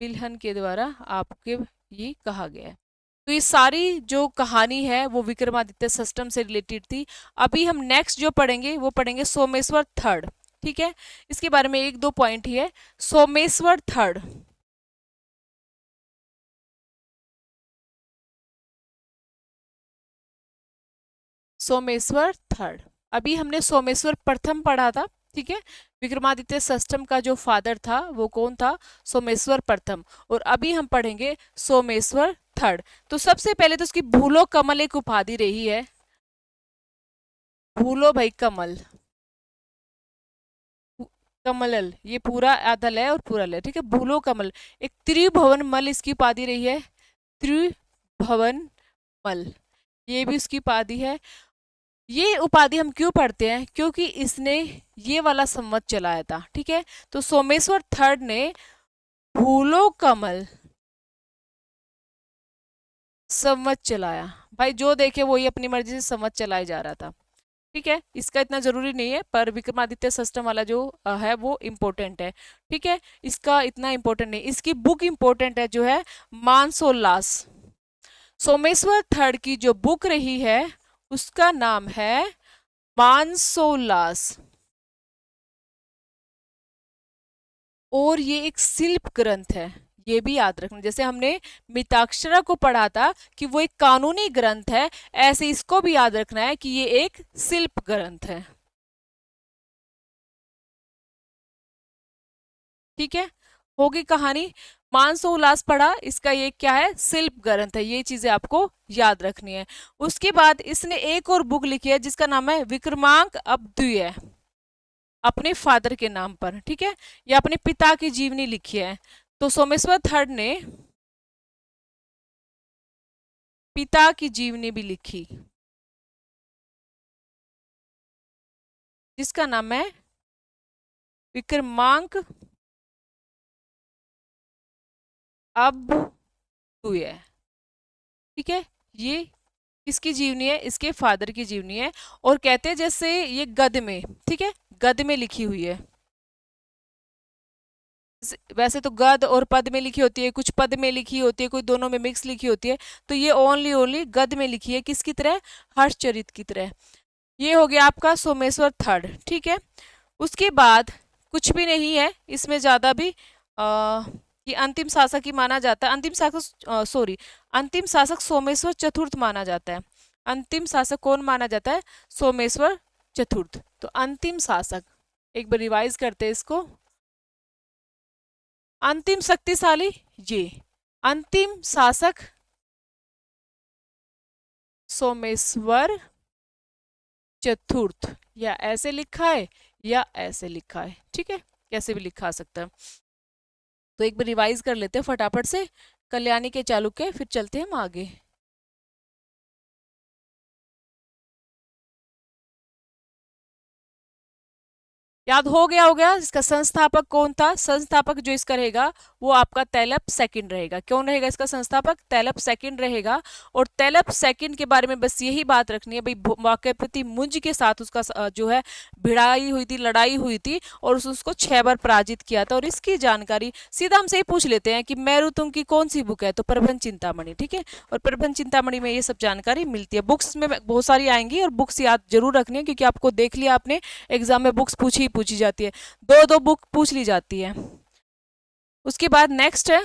बिल्हन के द्वारा आपके ये कहा गया है। तो ये सारी जो कहानी है वो विक्रमादित्य षष्टम से रिलेटेड थी। अभी हम नेक्स्ट जो पढ़ेंगे वो पढ़ेंगे सोमेश्वर थर्ड। ठीक है, इसके बारे में एक दो पॉइंट ही है। Someshwar third, Someshwar third. अभी हमने सोमेश्वर प्रथम पढ़ा था। ठीक है, विक्रमादित्य षष्टम का जो फादर था वो कौन था? सोमेश्वर प्रथम। और अभी हम पढ़ेंगे सोमेश्वर थर्ड। तो सबसे पहले तो उसकी भूलो कमल एक उपाधि रही है। भूलो भाई कमल, कमलल, ये पूरा आधा लय और पूरा लय। ठीक है, भूलो कमल। एक त्रिभुवन मल इसकी उपाधि रही है, त्रिभुवन मल, ये भी उसकी उपाधि है। ये उपाधि हम क्यों पढ़ते हैं? क्योंकि इसने ये वाला संवत चलाया था। ठीक है, तो सोमेश्वर थर्ड ने भूलो कमल संवत चलाया। भाई जो देखे वही अपनी मर्जी से संवत चलाया जा रहा था। ठीक है, इसका इतना जरूरी नहीं है, पर विक्रमादित्य षष्टम वाला जो है वो इम्पोर्टेंट है। ठीक है, इसका इतना इम्पोर्टेंट नहीं, इसकी बुक इम्पोर्टेंट है जो है मानसोल्लास। सोमेश्वर थर्ड की जो बुक रही है उसका नाम है मानसोल्लास। और ये एक शिल्प ग्रंथ है, ये भी याद रखना। जैसे हमने मिताक्षरा को पढ़ा था कि वो एक कानूनी ग्रंथ है, ऐसे इसको भी याद रखना है कि ये एक शिल्प ग्रंथ है। ठीक है, होगी कहानी। मानसोल्लास पढ़ा, इसका ये क्या है? शिल्प ग्रंथ है। ये चीजें आपको याद रखनी है। उसके बाद इसने एक और बुक लिखी है जिसका नाम है विक्रमांक अद्वितीय, अपने फादर के नाम पर। ठीक है, या अपने पिता की जीवनी लिखी है। तो सोमेश्वर थर्ड ने पिता की जीवनी भी लिखी जिसका नाम है विक्रमांक अद्वितीय। ठीक है, ये किसकी जीवनी है? इसके फादर की जीवनी है। और कहते हैं जैसे ये गद्य में, ठीक है, गद्य में लिखी हुई है, वैसे तो गद और पद में लिखी होती है, कुछ पद में लिखी होती है, कोई दोनों में मिक्स लिखी होती है, तो ये ओनली ओनली गद में लिखी है, किसकी तरह, हर्षचरित की तरह। ये हो गया आपका सोमेश्वर थर्ड, ठीक है। उसके बाद कुछ भी नहीं है इसमें ज्यादा भी, ये अंतिम शासक ही माना जाता है, अंतिम शासक सॉरी, अंतिम शासक सोमेश्वर चतुर्थ माना जाता है। अंतिम शासक कौन माना जाता है, सोमेश्वर चतुर्थ। तो अंतिम शासक, एक बार रिवाइज करते हैं इसको, अंतिम शक्तिशाली, ये अंतिम शासक सोमेश्वर चतुर्थ, या ऐसे लिखा है या ऐसे लिखा है, ठीक है, कैसे भी लिखा सकता है। तो एक बार रिवाइज कर लेते हैं फटाफट से, कल्याणी के चालुक्य, फिर चलते हैं हम आगे। याद हो गया, हो गया। इसका संस्थापक कौन था, संस्थापक जो इसका रहेगा वो आपका तैलप सेकंड रहेगा। कौन रहेगा इसका संस्थापक, तैलप सेकंड रहेगा। और तैलप सेकंड के बारे में बस यही बात रखनी है भाई, वाक्यपति मुंज के साथ उसका जो है भिड़ाई हुई थी, लड़ाई हुई थी, और उसको 6 बार पराजित किया था। और इसकी जानकारी सीधा हमसे ही पूछ लेते हैं कि मेरुतुंग की कौन सी बुक है, तो प्रबंध चिंतामणि, ठीक है। और प्रबंध चिंतामणि में ये सब जानकारी मिलती है। बुक्स में बहुत सारी आएंगी और बुक्स याद जरूर रखनी है, क्योंकि आपको देख लिया आपने एग्जाम में बुक्स पूछी जाती है, दो दो बुक पूछ ली जाती है। उसके बाद नेक्स्ट है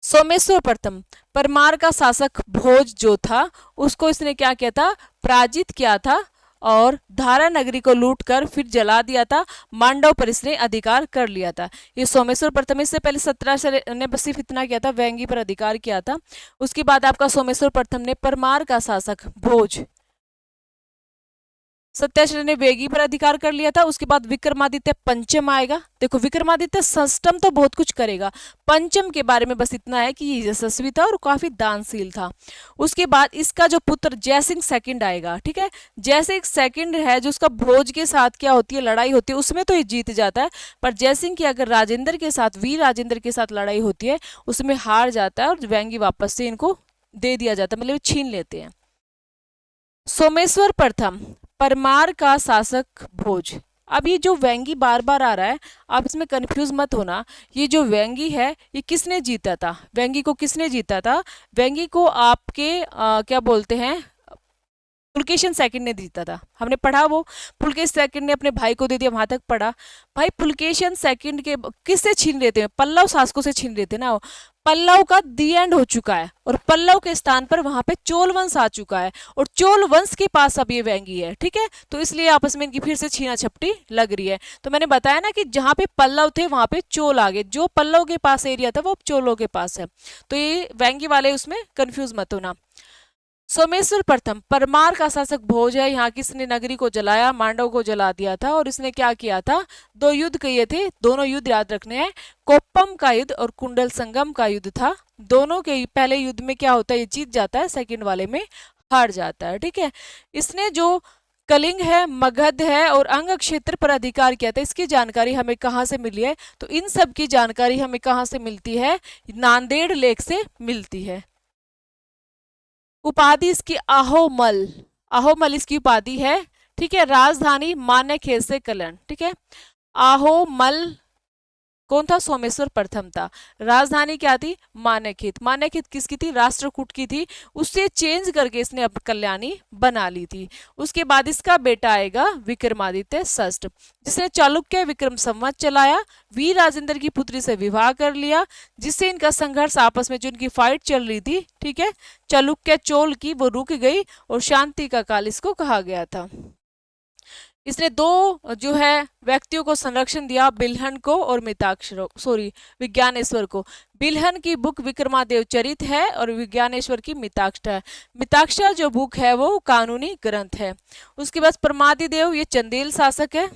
सोमेश्वर प्रथम, परमार का शासक भोज जो था उसको इसने क्या किया था, पराजित किया था, और धारा नगरी को लूट कर फिर जला दिया था। मांडव पर इसने अधिकार कर लिया था। ये सोमेश्वर प्रथम, इससे पहले 17 ने बस सिर्फ इतना किया था, वेंगी पर अधिकार किया था। उसके बाद आपका सोमेश्वर प्रथम ने परमार का शासक भोज, सत्याश्रय ने वेगी पर अधिकार कर लिया था। उसके बाद विक्रमादित्य पंचम आएगा। देखो विक्रमादित्य षष्टम तो बहुत कुछ करेगा, पंचम के बारे में बस इतना है कि ये यशस्वी था और काफी दानशील था। उसके बाद इसका जो पुत्र जयसिंह सेकंड आएगा, ठीक है। जयसिंह सेकंड है जो उसका भोज के साथ क्या होती है, लड़ाई होती है, उसमें तो ये जीत जाता है। पर जयसिंह की अगर राजेंद्र के साथ, वीर राजेंद्र के साथ लड़ाई होती है, उसमें हार जाता है और वेंगी वापस से इनको दे दिया जाता है, मतलब छीन लेते हैं। सोमेश्वर प्रथम, परमार का शासक भोज। अब ये जो वेंगी बार बार आ रहा है, आप इसमें कंफ्यूज मत होना। ये जो वेंगी है ये किसने जीता था, वेंगी को किसने जीता था, वेंगी को आपके क्या बोलते हैं, पुलकेशन सेकंड ने जीता था। हमने पढ़ा वो, पुलकेशन सेकंड ने अपने भाई को दे दिया, वहां तक पढ़ा। भाई पुलकेशन सेकंड के किससे छीन लेते हैं, पल्लव शासकों से छीन लेते ना। पल्लव का दी एंड हो चुका है और पल्लव के स्थान पर वहां पे चोल वंश आ चुका है, और चोल वंश के पास अब ये वेंगी है, ठीक है। तो इसलिए आपस में इनकी फिर से छीना छपटी लग रही है। तो मैंने बताया ना कि जहां पे पल्लव थे वहां पे चोल आ गए, जो पल्लव के पास एरिया था वो चोलों के पास है। तो ये वेंगी वाले उसमें कंफ्यूज मत होना। सोमेश्वर प्रथम, परमार का शासक भोज है। यहाँ किसने नगरी को जलाया, मांडव को जला दिया था। और इसने क्या किया था, 2 युद्ध किए थे, दोनों युद्ध याद रखने हैं। कोप्पम का युद्ध और कुंडल संगम का युद्ध था। दोनों के पहले युद्ध में क्या होता है, ये जीत जाता है, सेकंड वाले में हार जाता है, ठीक है। इसने जो कलिंग है, मगध है और अंग क्षेत्र पर अधिकार किया था, इसकी जानकारी हमें कहाँ से मिली है, तो इन सब की जानकारी हमें कहाँ से मिलती है, नांदेड़ लेख से मिलती है। उपाधि इसकी आहोमल, आहोमल इसकी उपाधि है, ठीक है। राजधानी मानेखेत से कलन, ठीक है। आहोमल कौन था, सोमेश्वर प्रथम था। राजधानी क्या थी, मानेखेत। मानेखेत किसकी थी, राष्ट्रकूट की थी, उससे चेंज करके इसने अब कल्याणी बना ली थी। उसके बाद इसका बेटा आएगा विक्रमादित्य षष्ठ, जिसने चालुक्य विक्रम संवत चलाया, वीर राजेंद्र की पुत्री से विवाह कर लिया, जिससे इनका संघर्ष आपस में जो इनकी फाइट चल रही थी, ठीक है, चालुक्य चोल की, वो रुक गई और शांति का काल इसको कहा गया था। इसने 2 जो है व्यक्तियों को संरक्षण दिया, बिल्हन को और मिताक्षर, सॉरी विज्ञानेश्वर को। बिल्हन की बुक विक्रमादेव चरित है और विज्ञानेश्वर की मिताक्षर है। मिताक्षर जो बुक है वो कानूनी ग्रंथ है। उसके बाद प्रमादिदेव, ये चंदेल शासक है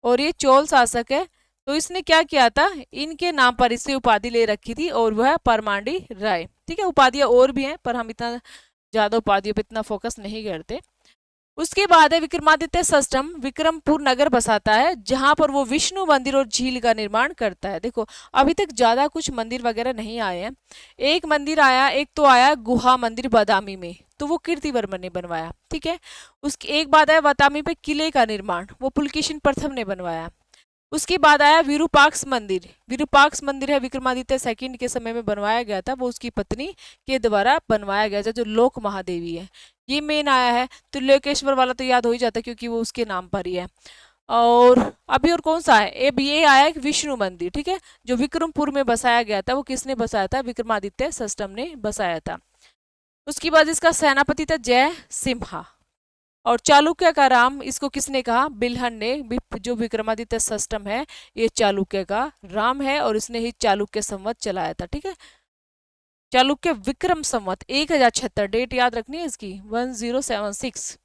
और ये चोल शासक है। तो इसने क्या किया था, इनके नाम पर इससे उपाधि ले रखी थी, और वह परमांडी राय, ठीक है। उपाधियां और भी हैं पर हम इतना ज्यादा उपाधियों पे इतना फोकस नहीं करते। उसके बाद है विक्रमादित्य षष्ठम, विक्रमपुर नगर बसाता है, जहां पर वो विष्णु मंदिर और झील का निर्माण करता है। देखो अभी तक ज्यादा कुछ मंदिर वगैरह नहीं आए हैं। एक मंदिर आया, एक तो आया गुहा मंदिर बादामी में, तो वो कीर्तिवर्मन ने बनवाया। ठीक है, उसकी एक बात है वातामी पे किले का निर्माण, वो पुलकेशिन प्रथम ने बनवाया। उसके बाद आया विरूपाक्ष मंदिर। विरूपाक्ष मंदिर है विक्रमादित्य सेकंड के समय में बनवाया गया था, वो उसकी पत्नी के द्वारा बनवाया गया था, जो लोक महादेवी है। ये मेन आया है। तो लोकेश्वर वाला तो याद हो ही जाता है क्योंकि वो उसके नाम पर ही है। और अभी और कौन सा है, अब ये आया है विष्णु मंदिर। ठीक है, जो विक्रमपुर में बसाया गया था, वो किसने बसाया था, विक्रमादित्य षष्ठम ने बसाया था। उसके बाद इसका सेनापति था जय सिम्हा। और चालुक्य का राम, इसको किसने कहा, बिल्हन ने। जो विक्रमादित्य षष्ठम है ये चालुक्य का राम है, और इसने ही चालुक्य संवत चलाया था। ठीक है, चालुक्य विक्रम संवत 1076, डेट याद रखनी है इसकी 1076।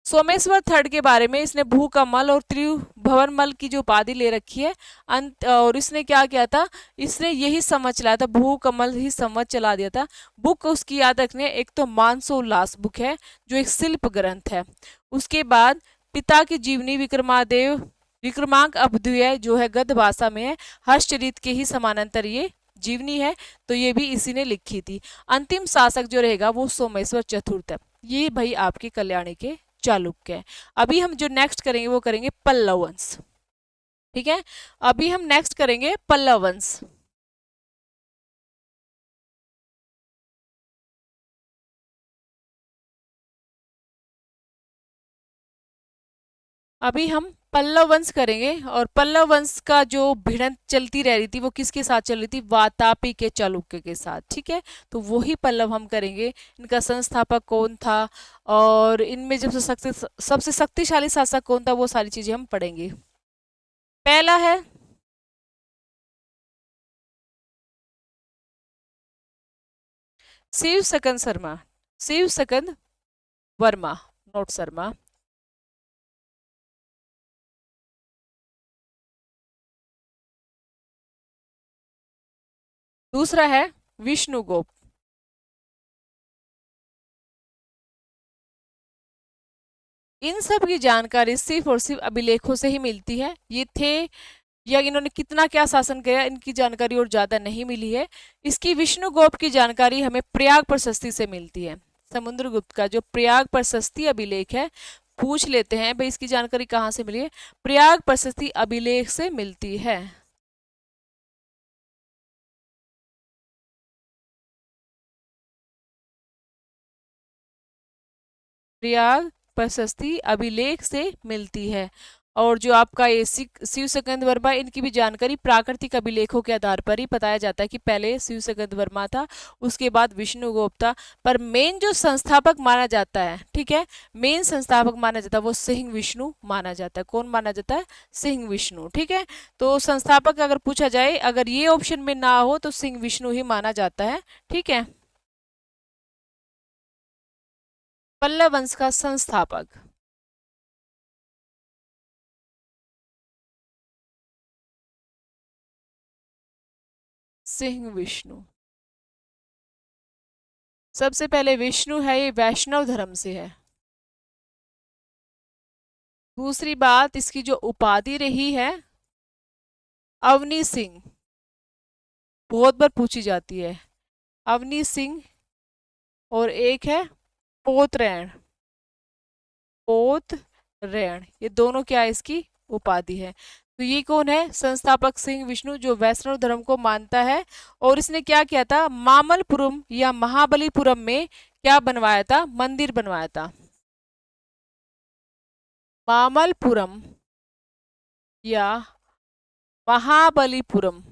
सोमेश्वर थर्ड के बारे में इसने भूकमल और त्रिभुवन मल की जो उपाधि ले रखी है। अंत और इसने क्या किया था, इसने यही संवत चलाया था, भूकमल ही संवत चला दिया था। बुक उसकी याद रखनी है, एक तो मानसोल्लास बुक है जो एक शिल्प ग्रंथ है। उसके बाद पिता की जीवनी विक्रमादेव विक्रमांक अभ्युदय जो है गद्य भाषा में है, हर्षचरित के ही समानांतर ये जीवनी है, तो ये भी इसी ने लिखी थी। अंतिम शासक जो रहेगा वो सोमेश्वर चतुर्थ है। ये भाई आपके कल्याणी के चालुक्य है। अभी हम जो नेक्स्ट करेंगे वो करेंगे पल्लव वंश। ठीक है, अभी हम नेक्स्ट करेंगे पल्लव वंश। अभी हम पल्लव वंश करेंगे, और पल्लव वंश का जो भिड़ंत चलती रह रही थी वो किसके साथ चल रही थी, वातापी के चालुक्य के साथ। ठीक है, तो वही पल्लव हम करेंगे। इनका संस्थापक कौन था, और इनमें जब सबसे शक्तिशाली शासक कौन था, वो सारी चीजें हम पढ़ेंगे। पहला है शिव सकंद शर्मा, शिव सकंद वर्मा, नोट शर्मा। दूसरा है विष्णुगुप्त। इन सब की जानकारी सिर्फ और सिर्फ अभिलेखों से ही मिलती है। ये थे या इन्होंने कितना क्या शासन किया, इनकी जानकारी और ज्यादा नहीं मिली है। इसकी विष्णुगुप्त की जानकारी हमें प्रयाग प्रशस्ति से मिलती है। समुद्रगुप्त का जो प्रयाग प्रशस्ति अभिलेख है, पूछ लेते हैं भाई इसकी जानकारी कहाँ से मिली है, प्रयाग प्रशस्ति अभिलेख से मिलती है। प्रयाग प्रशस्ति अभिलेख से मिलती है। और जो आपका ये शिव सकंद वर्मा, इनकी भी जानकारी प्राकृतिक अभिलेखों के आधार पर ही बताया जाता है कि पहले शिव सकंद वर्मा था, उसके बाद विष्णुगुप्त था। पर मेन जो संस्थापक माना जाता है, ठीक है, मेन संस्थापक माना जाता है वो सिंह विष्णु माना जाता है। कौन माना जाता है, सिंह विष्णु। ठीक है, तो संस्थापक अगर पूछा जाए, अगर ये ऑप्शन में ना हो तो सिंह विष्णु ही माना जाता है। ठीक है, पल्लव वंश का संस्थापक सिंह विष्णु। सबसे पहले विष्णु है, ये वैष्णव धर्म से है। दूसरी बात, इसकी जो उपाधि रही है अवनी सिंह, बहुत बार पूछी जाती है, अवनी सिंह। और एक है पोतरैण, पोतरैण, ये दोनों क्या है, इसकी उपाधि है। तो ये कौन है, संस्थापक सिंह विष्णु, जो वैष्णव धर्म को मानता है। और इसने क्या किया था, मामलपुरम या महाबलीपुरम में क्या बनवाया था, मंदिर बनवाया था। मामलपुरम या महाबलीपुरम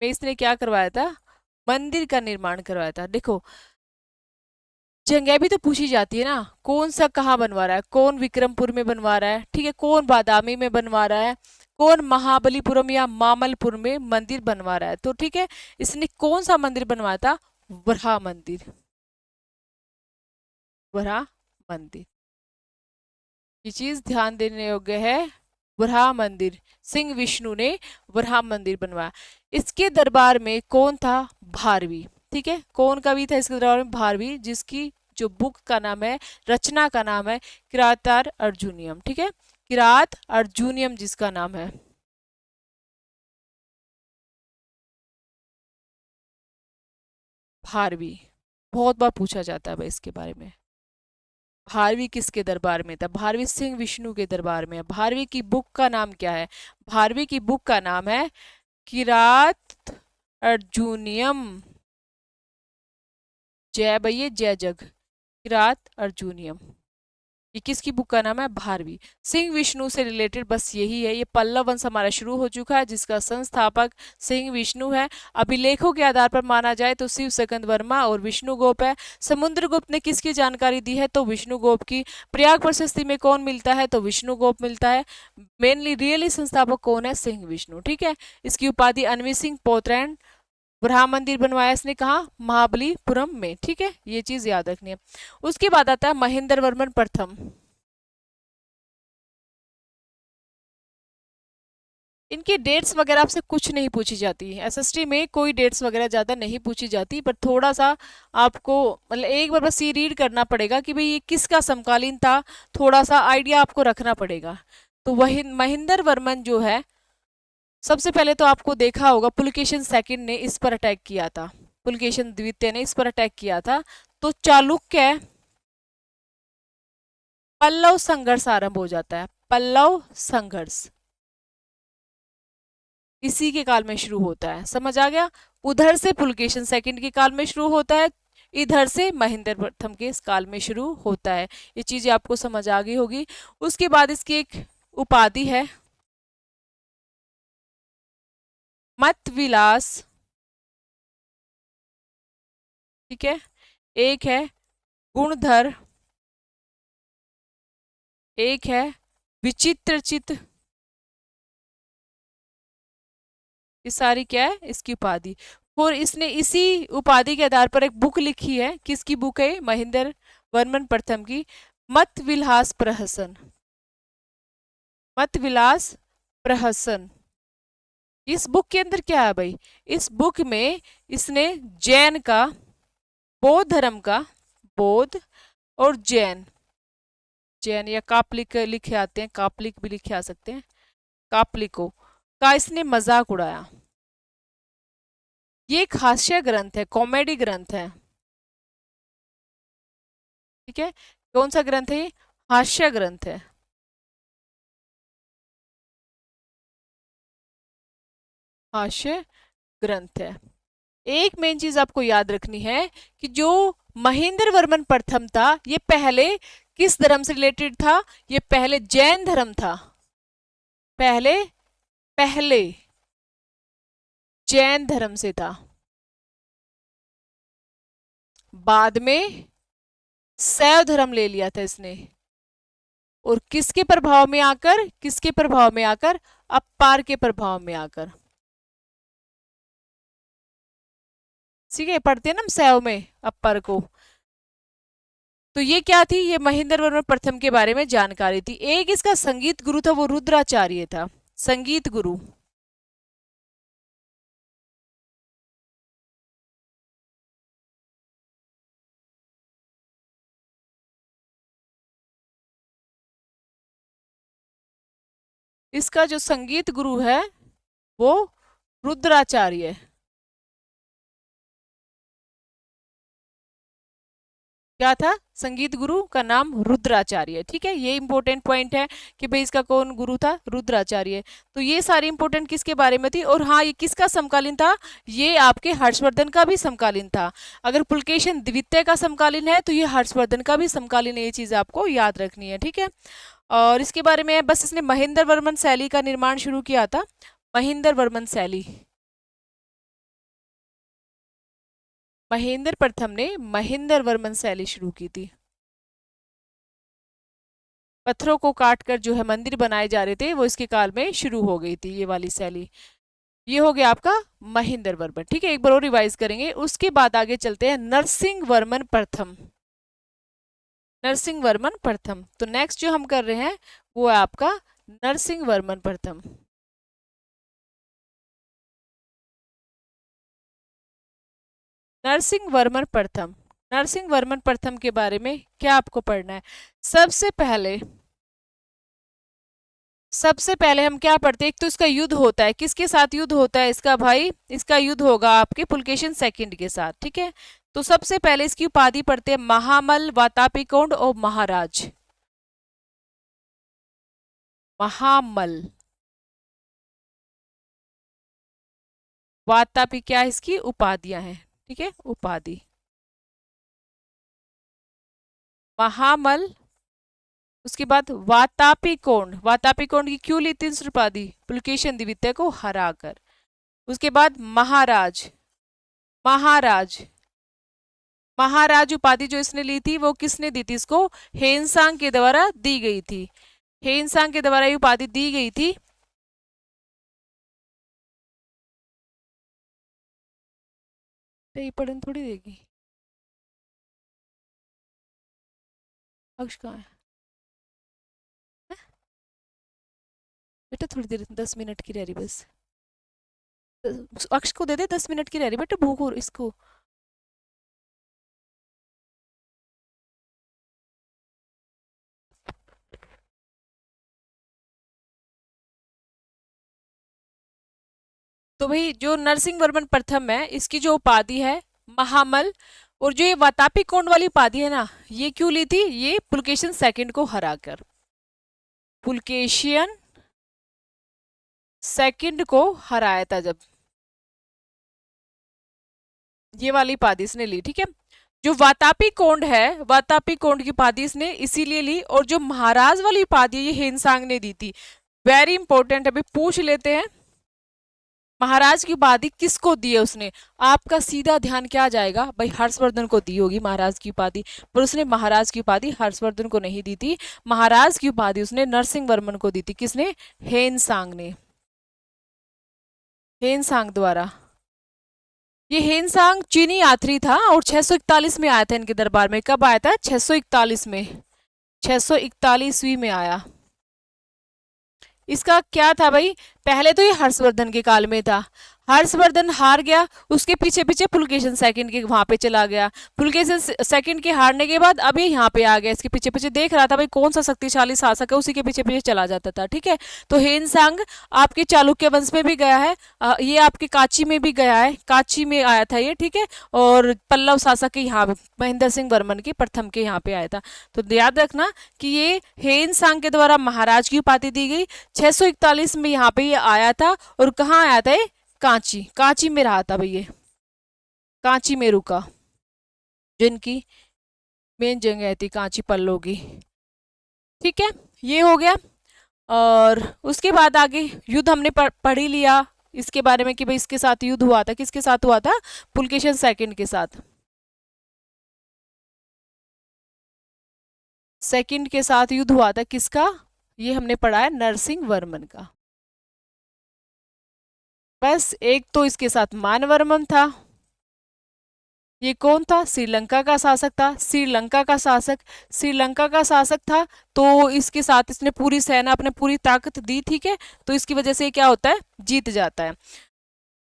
में इसने क्या करवाया था, मंदिर का निर्माण करवाया था। देखो जगह भी तो पूछी जाती है ना, कौन सा कहाँ बनवा रहा है, कौन विक्रमपुर में बनवा रहा है, ठीक है, कौन बादामी में बनवा रहा है, कौन महाबलीपुरम या मामलपुर में मंदिर बनवा रहा है। तो ठीक है, इसने कौन सा मंदिर बनवाया था, वराह मंदिर, वराह मंदिर। ये चीज ध्यान देने योग्य है, वराह मंदिर, सिंह विष्णु ने वराह मंदिर बनवाया। इसके दरबार में कौन था, भारवी। ठीक है, कौन कवि था इसके दरबार में, भारवी, जिसकी जो बुक का नाम है, रचना का नाम है किरातार अर्जुनियम। ठीक है, किरात अर्जुनियम जिसका नाम है, भारवी। बहुत बार पूछा जाता है भाई इसके बारे में। भारवी किसके दरबार में था? भारवी सिंह विष्णु के दरबार में है। भारवी की बुक का नाम क्या है? भारवी की बुक का नाम है किरात अर्जुनियम। जय भैया जय जग। किरात अर्जुनियम, ये किसकी बुक का नाम है? भारवी। सिंह विष्णु से रिलेटेड बस यही है। ये पल्लव वंश हमारा शुरू हो चुका है जिसका संस्थापक सिंह विष्णु है। अभिलेखों के आधार पर माना जाए तो शिव सकंद वर्मा और विष्णुगुप्त है। समुद्रगुप्त ने किसकी जानकारी दी है? तो विष्णुगुप्त की। प्रयाग प्रशस्ति में कौन मिलता है? तो विष्णुगुप्त मिलता है। मेनली रियली संस्थापक कौन है? सिंह विष्णु। ठीक है। इसकी उपाधि अनवी सिंह पोतरैन। राम मंदिर बनवाया इसने कहा? महाबलीपुरम में। ठीक है, ये चीज याद रखनी है। उसके बाद आता है महेंद्र वर्मन प्रथम। इनकी डेट्स वगैरह आपसे कुछ नहीं पूछी जाती है। एसएसटी में कोई डेट्स वगैरह ज़्यादा नहीं पूछी जाती, पर थोड़ा सा आपको मतलब एक बार बस ये रीड करना पड़ेगा कि भाई ये किसका समकालीन था, थोड़ा सा आइडिया आपको रखना पड़ेगा। तो वही महेंद्र वर्मन जो है, सबसे पहले तो आपको देखा होगा पुलकेशिन सेकंड ने इस पर अटैक किया था। पुलकेशिन द्वितीय ने इस पर अटैक किया था। तो चालुक्य पल्लव संघर्ष आरंभ हो जाता है। पल्लव संघर्ष इसी के काल में शुरू होता है। समझ आ गया? उधर से पुलकेशिन सेकंड के काल में शुरू होता है, इधर से महेंद्र प्रथम के इस काल में शुरू होता है। ये चीजें आपको समझ आ गई होगी। उसके बाद इसकी एक उपाधि है मत विलास। ठीक है। एक है गुणधर, एक है विचित्रचित। ये सारी क्या है? इसकी उपाधि। और इसने इसी उपाधि के आधार पर एक बुक लिखी है। किसकी बुक है? महेंद्र वर्मन प्रथम की। मत विलास प्रहसन। मत विलास प्रहसन। इस बुक के अंदर क्या है भाई? इस बुक में इसने जैन का, बौद्ध धर्म का, बौद्ध और जैन, जैन या कापलिक लिखे आते हैं, कापलिक भी लिखे आ सकते हैं, कापलिको का इसने मजाक उड़ाया। ये एक हास्य ग्रंथ है, कॉमेडी ग्रंथ है। ठीक है। कौन सा ग्रंथ है ये? हास्य ग्रंथ है। हास्य ग्रंथ है। एक मेन चीज आपको याद रखनी है कि जो महेंद्र वर्मन प्रथम था, ये पहले किस धर्म से रिलेटेड था? ये पहले जैन धर्म था। पहले पहले जैन धर्म से था। बाद में शैव धर्म ले लिया था इसने। और किसके प्रभाव में आकर? किसके प्रभाव में आकर? अपार के प्रभाव में आकर। ठीक है, पढ़ते हैं ना हम शैव में अपर को। तो ये क्या थी? ये महेंद्र वर्मन प्रथम के बारे में जानकारी थी। एक इसका संगीत गुरु था, वो रुद्राचार्य था। संगीत गुरु। इसका जो संगीत गुरु है वो रुद्राचार्य है। क्या था? संगीत गुरु का नाम रुद्राचार्य। ठीक है, ये इंपॉर्टेंट पॉइंट है कि भाई इसका कौन गुरु था? रुद्राचार्य। तो ये सारी इंपॉर्टेंट किसके बारे में थी? और हाँ, ये किसका समकालीन था? ये आपके हर्षवर्धन का भी समकालीन था। अगर पुलकेशिन द्वितीय का समकालीन है तो ये हर्षवर्धन का भी समकालीन है। ये चीज आपको याद रखनी है। ठीक है। और इसके बारे में बस, इसने महेंद्र वर्मन शैली का निर्माण शुरू किया था। महेंद्र वर्मन शैली। महेंद्र प्रथम ने महेंद्र वर्मन शैली शुरू की थी। पत्थरों को काटकर जो है मंदिर बनाए जा रहे थे, वो इसके काल में शुरू हो गई थी ये वाली शैली। ये हो गया आपका महेंद्र वर्मन। ठीक है, एक बार और रिवाइज करेंगे। उसके बाद आगे चलते हैं नरसिंह वर्मन प्रथम। नरसिंह वर्मन प्रथम। तो नेक्स्ट जो हम कर रहे हैं वो है आपका नरसिंह वर्मन प्रथम। नरसिंह वर्मन प्रथम। नरसिंह वर्मन प्रथम के बारे में क्या आपको पढ़ना है? सबसे पहले हम क्या पढ़ते हैं? एक तो इसका युद्ध होता है। किसके साथ युद्ध होता है इसका भाई? इसका युद्ध होगा आपके पुलकेशिन सेकंड के साथ। ठीक है, तो सबसे पहले इसकी उपाधि पढ़ते हैं, महामल, वातापी कोंड और महाराज। महामल, वातापी क्या इसकी उपाधियां हैं, ठीक है, उपाधि। महामल, उसके बाद वातापी कोंड, वातापी कोंड की क्यों ली थी उपाधि, पुलकेशिन द्वितीय को हराकर। उसके बाद महाराज, महाराज, महाराज उपाधि जो इसने ली थी वो किसने दी थी इसको, हेनसांग के द्वारा दी गई थी, हेनसांग के द्वारा ये उपाधि दी गई थी। तो ये पढ़ने थोड़ी देगी, अक्ष कहाँ है बेटा, थोड़ी देर 10 मिनट की रह रही बस, अक्ष को दे दे, 10 मिनट की रह रही बेटा, भूख और इसको। तो भाई जो नरसिंह वर्मन प्रथम है इसकी जो उपाधि है महामल, और जो ये वातापी कोंड वाली उपाधि है ना, ये क्यों ली थी, ये पुलकेशिन सेकंड को हराकर, पुलकेशियन सेकंड को हराया था जब, ये वाली उपाधि इसने ली, ठीक है। जो वातापी कोंड है, वातापी कोंड की उपाधि इसने इसीलिए ली, और जो महाराज वाली उपाधि ये हेनसांग ने दी थी, वेरी इंपॉर्टेंट, अभी पूछ लेते हैं महाराज की उपाधि किसको दी है उसने। आपका सीधा ध्यान क्या जाएगा भाई, हर्षवर्धन को दी होगी महाराज की उपाधि, पर उसने महाराज की उपाधि हर्षवर्धन को नहीं दी थी, महाराज की उपाधि उसने नरसिंह वर्मन को दी थी, किसने, हेनसांग ने, हेनसांग द्वारा। ये हेनसांग चीनी यात्री था और 641 में आया था इनके दरबार में, कब आया था, 641 में, 641वीं में आया। इसका क्या था भाई, पहले तो ये हर्षवर्धन के काल में था, हर्षवर्धन हार गया, उसके पीछे पीछे पुलकेशिन सेकंड के वहां पे चला गया, पुलकेशिन सेकंड के हारने के बाद अभी यहाँ पे आ गया, इसके पीछे पीछे देख रहा था भाई कौन सा शक्तिशाली शासक है, उसी के पीछे पीछे चला जाता था, ठीक है। तो हेनसांग आपके चालुक्य वंश में भी गया है, ये आपके काची में भी गया है, काची में आया था ये, ठीक है, और पल्लव शासक के यहाँ महेंद्र सिंह वर्मन के प्रथम के यहाँ पे आया था। तो याद रखना कि ये हेनसांग के द्वारा महाराज की उपाधि दी गई, 641 में यहाँ पे ये आया था, और कहाँ आया था, कांची, कांची में रहा था भैया, कांची में रुका, जिनकी मेन जगह थी कांची पल्लो की, ठीक है, ये हो गया। और उसके बाद आगे युद्ध हमने पढ़ ही लिया इसके बारे में कि भाई इसके साथ युद्ध हुआ था, किसके साथ हुआ था, पुलकेशिन सेकंड के साथ, सेकंड के साथ युद्ध हुआ था, किसका, ये हमने पढ़ा है नरसिंह वर्मन का। बस एक तो इसके साथ मानवर्मन था, ये कौन था, श्रीलंका का शासक था, श्रीलंका का शासक, श्रीलंका का शासक था, तो इसके साथ इसने पूरी सेना अपने पूरी ताकत दी, ठीक है, तो इसकी वजह से क्या होता है, जीत जाता है।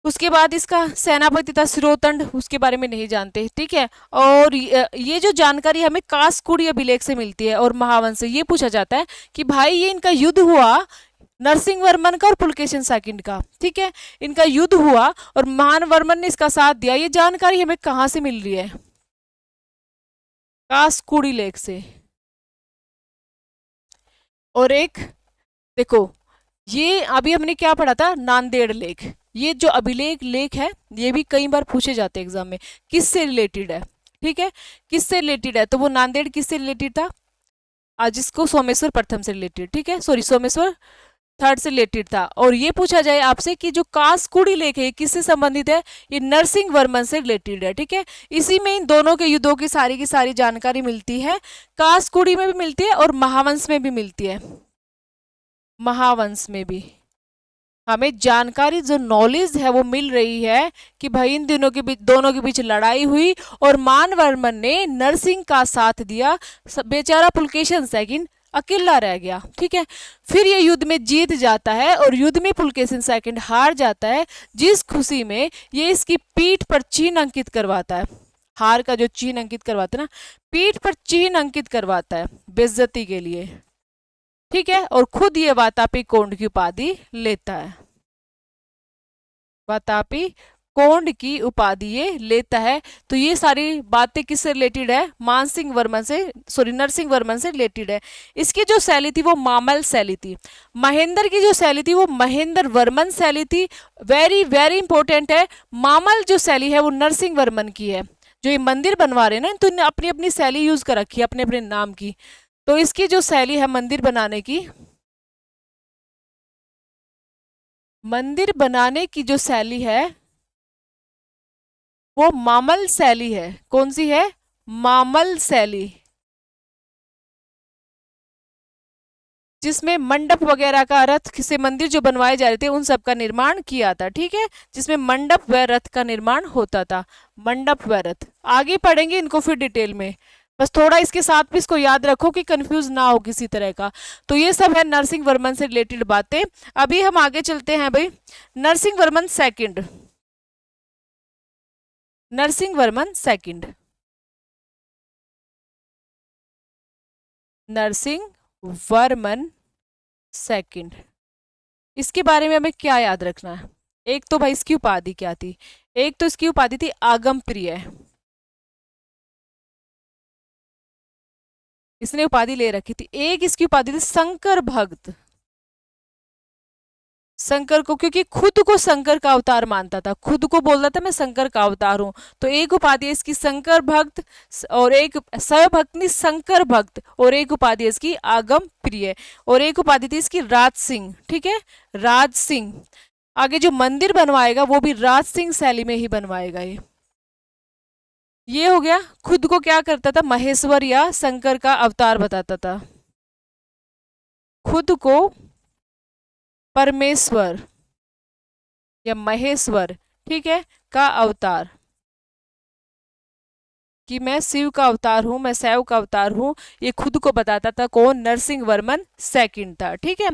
उसके बाद इसका सेनापति था सिरोतंड, उसके बारे में नहीं जानते, ठीक है। और ये जो जानकारी हमें कासकुड़ी अभिलेख से मिलती है और महावंश से, ये पूछा जाता है कि भाई ये इनका युद्ध हुआ नरसिंह वर्मन का और पुलकेशिन सेकंड का, ठीक है, इनका युद्ध हुआ और मानवर्मन ने इसका साथ दिया, ये जानकारी हमें कहाँ से मिल रही है, कासकुड़ी लेख से। और एक देखो, ये अभी हमने क्या पढ़ा था, नांदेड़ लेख, ये जो अभिलेख लेख है ये भी कई बार पूछे जाते हैं एग्जाम में, किससे रिलेटेड है, ठीक है, किससे रिलेटेड है, तो वो नांदेड़ किससे रिलेटेड था, आज इसको सोमेश्वर प्रथम से रिलेटेड, ठीक है, सॉरी सोमेश्वर थर्ड से रिलेटेड था। और ये पूछा जाए आपसे कि जो कासकुड़ी लेख है किससे संबंधित है, ये नरसिंह वर्मन से रिलेटेड है, ठीक है, इसी में इन दोनों के युद्धों की सारी जानकारी मिलती है, कासकुड़ी में भी मिलती है और महावंश में भी मिलती है, महावंश में भी हमें जानकारी जो नॉलेज है वो मिल रही है कि भाई इन दोनों के बीच लड़ाई हुई और मानवर्मन ने नरसिंह का साथ दिया, बेचारा पुलकेशिन सेकंड अकेला रह गया, ठीक है। फिर ये युद्ध में जीत जाता है और युद्ध में पुलकेशिन सेकंड हार जाता है, जिस खुशी में ये इसकी पीठ पर चिन्ह अंकित करवाता है, हार का जो चिन्ह अंकित करवाता है ना, पीठ पर चिन्ह अंकित करवाता है बेइज्जती के लिए, ठीक है, और खुद ये वातापी कोंड की उपाधि लेता है, वातापी कोंड की उपाधि ये लेता है। तो ये सारी बातें किससे रिलेटेड है? मानसिंह वर्मन से, सॉरी नरसिंह वर्मन से रिलेटेड है। इसकी जो शैली थी वो मामल शैली थी। महेंद्र की जो शैली थी वो महेंद्र वर्मन शैली थी। वेरी वेरी इंपॉर्टेंट है। मामल जो शैली है वो नरसिंह वर्मन की है। जो ये मंदिर बनवा रहे हैं ना, तो इन्हें अपनी अपनी शैली यूज कर रखी है, अपने अपने नाम की। तो इसकी जो शैली है मंदिर बनाने की, मंदिर बनाने की जो शैली है वो मामल शैली है। कौन सी है? मामल शैली। जिसमें मंडप वगैरह का, रथ से मंदिर जो बनवाए जा रहे थे उन सब का निर्माण किया था। ठीक है, जिसमें मंडप व रथ का निर्माण होता था। मंडप व रथ आगे पढ़ेंगे इनको फिर डिटेल में। बस थोड़ा इसके साथ भी इसको याद रखो कि कंफ्यूज ना हो किसी तरह का। तो ये सब है नरसिंह वर्मन से रिलेटेड बातें। अभी हम आगे चलते हैं भाई। Narasimha Varman second, Narasimha Varman second, Narasimha Varman second. इसके बारे में हमें क्या याद रखना है? एक तो भाई इसकी उपाधि क्या थी? एक तो इसकी उपाधि थी आगम प्रिय। इसने उपाधि ले रखी थी। एक इसकी उपाधि थी शंकर भक्त। शंकर को, क्योंकि खुद को शंकर का अवतार मानता था, खुद को बोलता था मैं शंकर का अवतार हूं। तो एक उपाधि है इसकी शंकर भक्त, और एक सर्वभक्त नहीं शंकर भक्त, और एक उपाधि है इसकी आगम प्रिय, और एक उपाधि थी इसकी राज सिंह। ठीक है, राज सिंह। आगे जो मंदिर बनवाएगा वो भी राज सिंह शैली में ही बनवाएगा। ये हो गया। खुद को क्या करता था? महेश्वर या शंकर का अवतार बताता था। खुद को परमेश्वर या महेश्वर, ठीक है, का अवतार, कि मैं शिव का अवतार हूं, मैं शैव का अवतार हूं, ये खुद को बताता था। कौन? नरसिंह वर्मन सेकंड था। ठीक है,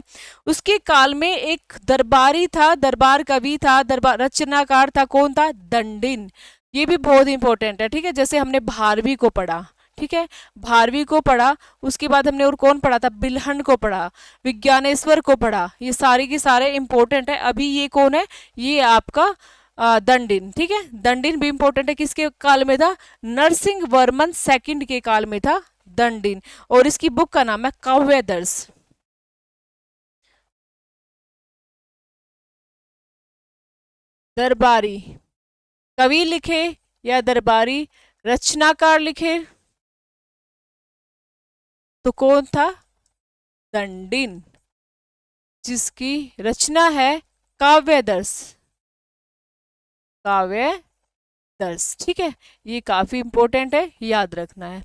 उसके काल में एक दरबारी था, दरबार कवि था, दरबार रचनाकार था। कौन था? दंडिन। ये भी बहुत इंपॉर्टेंट है। ठीक है, जैसे हमने भारवी को पढ़ा, ठीक है, भारवी को पढ़ा, उसके बाद हमने और कौन पढ़ा था? बिल्हन को पढ़ा, विज्ञानेश्वर को पढ़ा। ये सारे के सारे इंपॉर्टेंट है। अभी ये कौन है? ये आपका दंडिन। ठीक है, दंडिन भी इंपॉर्टेंट है। किसके काल में था? नरसिंह वर्मन सेकंड के काल में था दंडिन। और इसकी बुक का नाम है काव्यदर्श। दरबारी कवि लिखे या दरबारी रचनाकार लिखे? तो कौन था? दंडिन, जिसकी रचना है काव्यदर्श। काव्यदर्श। ठीक है, ये काफी इंपॉर्टेंट है, याद रखना है।